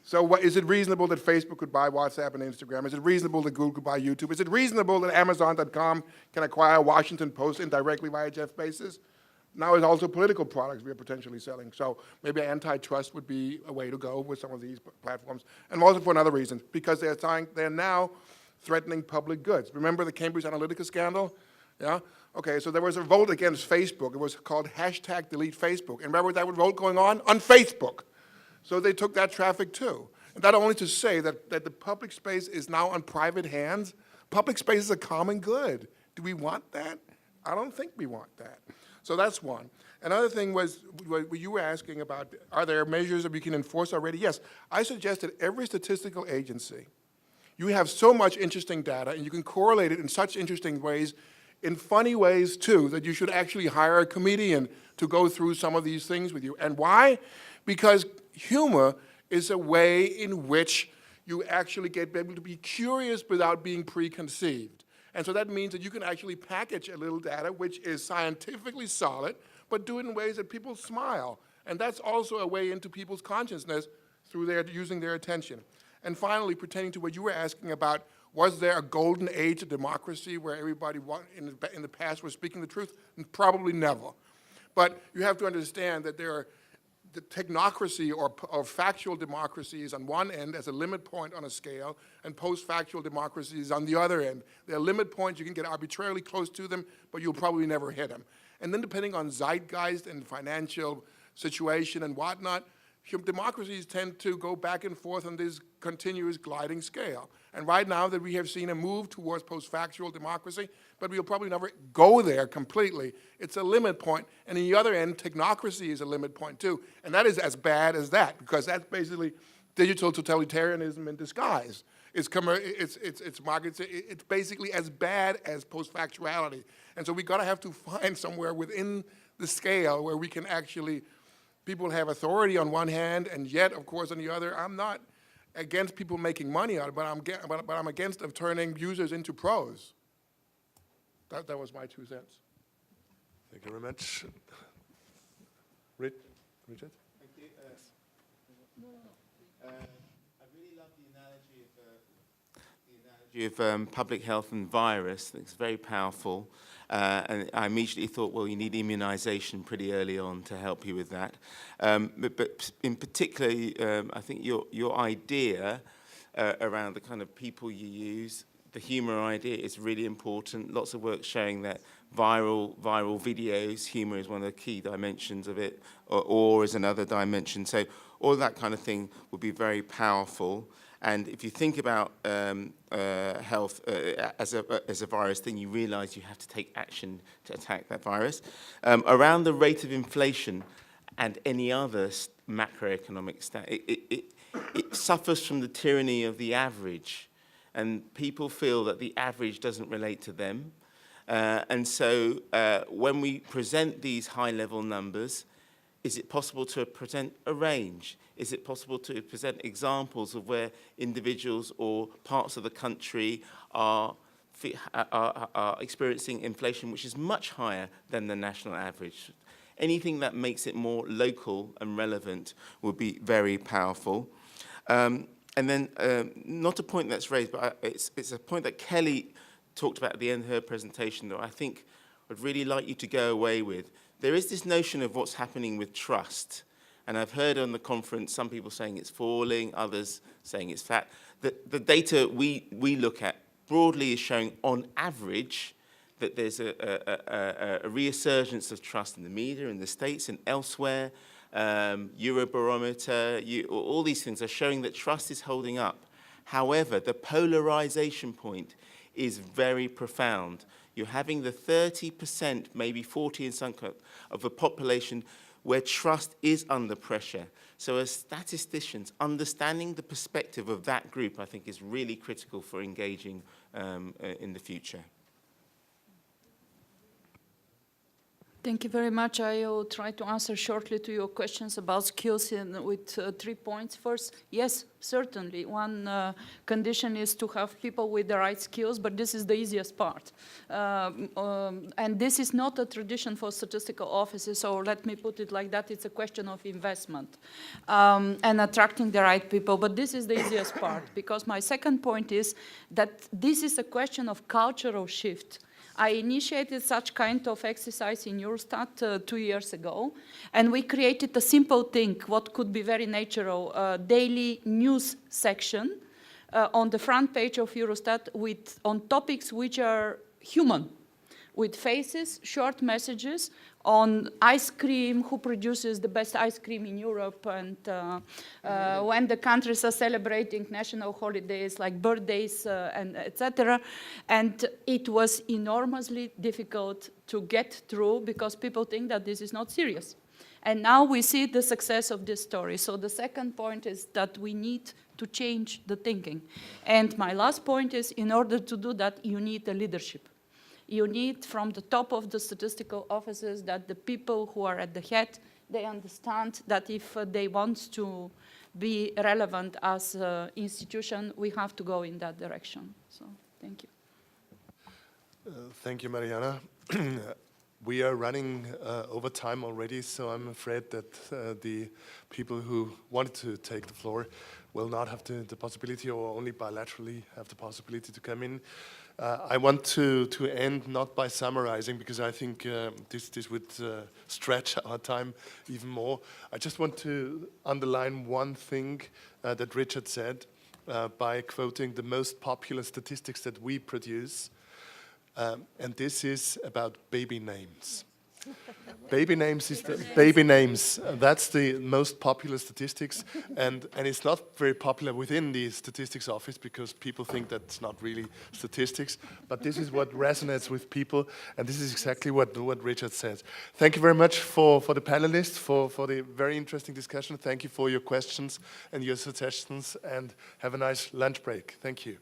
So is it reasonable that Facebook could buy WhatsApp and Instagram? Is it reasonable that Google could buy YouTube? Is it reasonable that Amazon.com can acquire Washington Post indirectly via Jeff Bezos? Now it's also political products we are potentially selling. So maybe antitrust would be a way to go with some of these platforms. And also for another reason, because they're now threatening public goods. Remember the Cambridge Analytica scandal? Yeah? Okay, so there was a vote against Facebook. It was called #DeleteFacebook. And remember that vote going on Facebook. So they took that traffic too. And that only to say that the public space is now on private hands. Public space is a common good. Do we want that? I don't think we want that. So that's one. Another thing was what you were asking about, are there measures that we can enforce already? Yes, I suggested every statistical agency, you have so much interesting data and you can correlate it in such interesting ways, in funny ways too, that you should actually hire a comedian to go through some of these things with you. And why? Because humor is a way in which you actually get able to be curious without being preconceived. And so that means that you can actually package a little data which is scientifically solid, but do it in ways that people smile. And that's also a way into people's consciousness through using their attention. And finally, pertaining to what you were asking about, was there a golden age of democracy where everybody in the past was speaking the truth? Probably never. But you have to understand that there are the technocracy or factual democracy is on one end as a limit point on a scale, and post-factual democracy is on the other end. There are limit points, you can get arbitrarily close to them, but you'll probably never hit them. And then depending on zeitgeist and financial situation and whatnot, democracies tend to go back and forth on this continuous gliding scale. And right now that we have seen a move towards post-factual democracy, but we'll probably never go there completely. It's a limit point. And on the other end, technocracy is a limit point too. And that is as bad as that, because that's basically digital totalitarianism in disguise. It's basically as bad as post-factuality. And so we have to find somewhere within the scale where we can actually, people have authority on one hand, and yet, of course, on the other, I'm not against people making money out of it, but I'm against of turning users into pros. That was my 2 cents. Thank you very much. Richard? Thank you. I really love the analogy of public health and virus. It's very powerful. And I immediately thought, well, you need immunization pretty early on to help you with that. But in particular, I think your idea around the kind of people you use, the humor idea is really important. Lots of work showing that viral videos, humor is one of the key dimensions of it, or is another dimension. So all of that kind of thing would be very powerful. And if you think about health as a virus, then you realize you have to take action to attack that virus. Around the rate of inflation and any other macroeconomic stat, it suffers from the tyranny of the average. And people feel that the average doesn't relate to them. And so when we present these high-level numbers, is it possible to present a range? Is it possible to present examples of where individuals or parts of the country are experiencing inflation which is much higher than the national average? Anything that makes it more local and relevant would be very powerful. And then, not a point that's raised, but it's a point that Kelly talked about at the end of her presentation that I think I'd really like you to go away with. There is this notion of what's happening with trust. And I've heard on the conference some people saying it's falling, others saying it's flat. The data we look at broadly is showing on average that there's a resurgence of trust in the media, in the States and elsewhere. Eurobarometer, all these things are showing that trust is holding up. However, the polarization point is very profound. You're having the 30%, maybe 40 in some of the population where trust is under pressure. So as statisticians, understanding the perspective of that group, I think, is really critical for engaging in the future. Thank you very much. I will try to answer shortly to your questions about skills with 3 points. First, yes, certainly. One condition is to have people with the right skills, but this is the easiest part. And this is not a tradition for statistical offices, so let me put it like that. It's a question of investment and attracting the right people, but this is the easiest part, because my second point is that this is a question of cultural shift. I initiated such kind of exercise in Eurostat 2 years ago, and we created a simple thing, what could be very natural, daily news section on the front page of Eurostat on topics which are human, with faces, short messages on ice cream, who produces the best ice cream in Europe, and when the countries are celebrating national holidays like birthdays and etc. And it was enormously difficult to get through because people think that this is not serious. And now we see the success of this story. So the second point is that we need to change the thinking. And my last point is, in order to do that, you need a leadership. You need from the top of the statistical offices that the people who are at the head, they understand that if they want to be relevant as an institution, we have to go in that direction. So, thank you. Thank you, Mariana. We are running over time already, so I'm afraid that the people who wanted to take the floor will not have the possibility, or only bilaterally have the possibility to come in. I want to end not by summarizing, because I think this would stretch our time even more. I just want to underline one thing that Richard said by quoting the most popular statistics that we produce. And this is about baby names. Baby names is baby names. That's the most popular statistics, and it's not very popular within the statistics office because people think that's not really statistics. But this is what resonates with people, and this is exactly what Richard said. Thank you very much for the panelists for the very interesting discussion. Thank you for your questions and your suggestions, and have a nice lunch break. Thank you.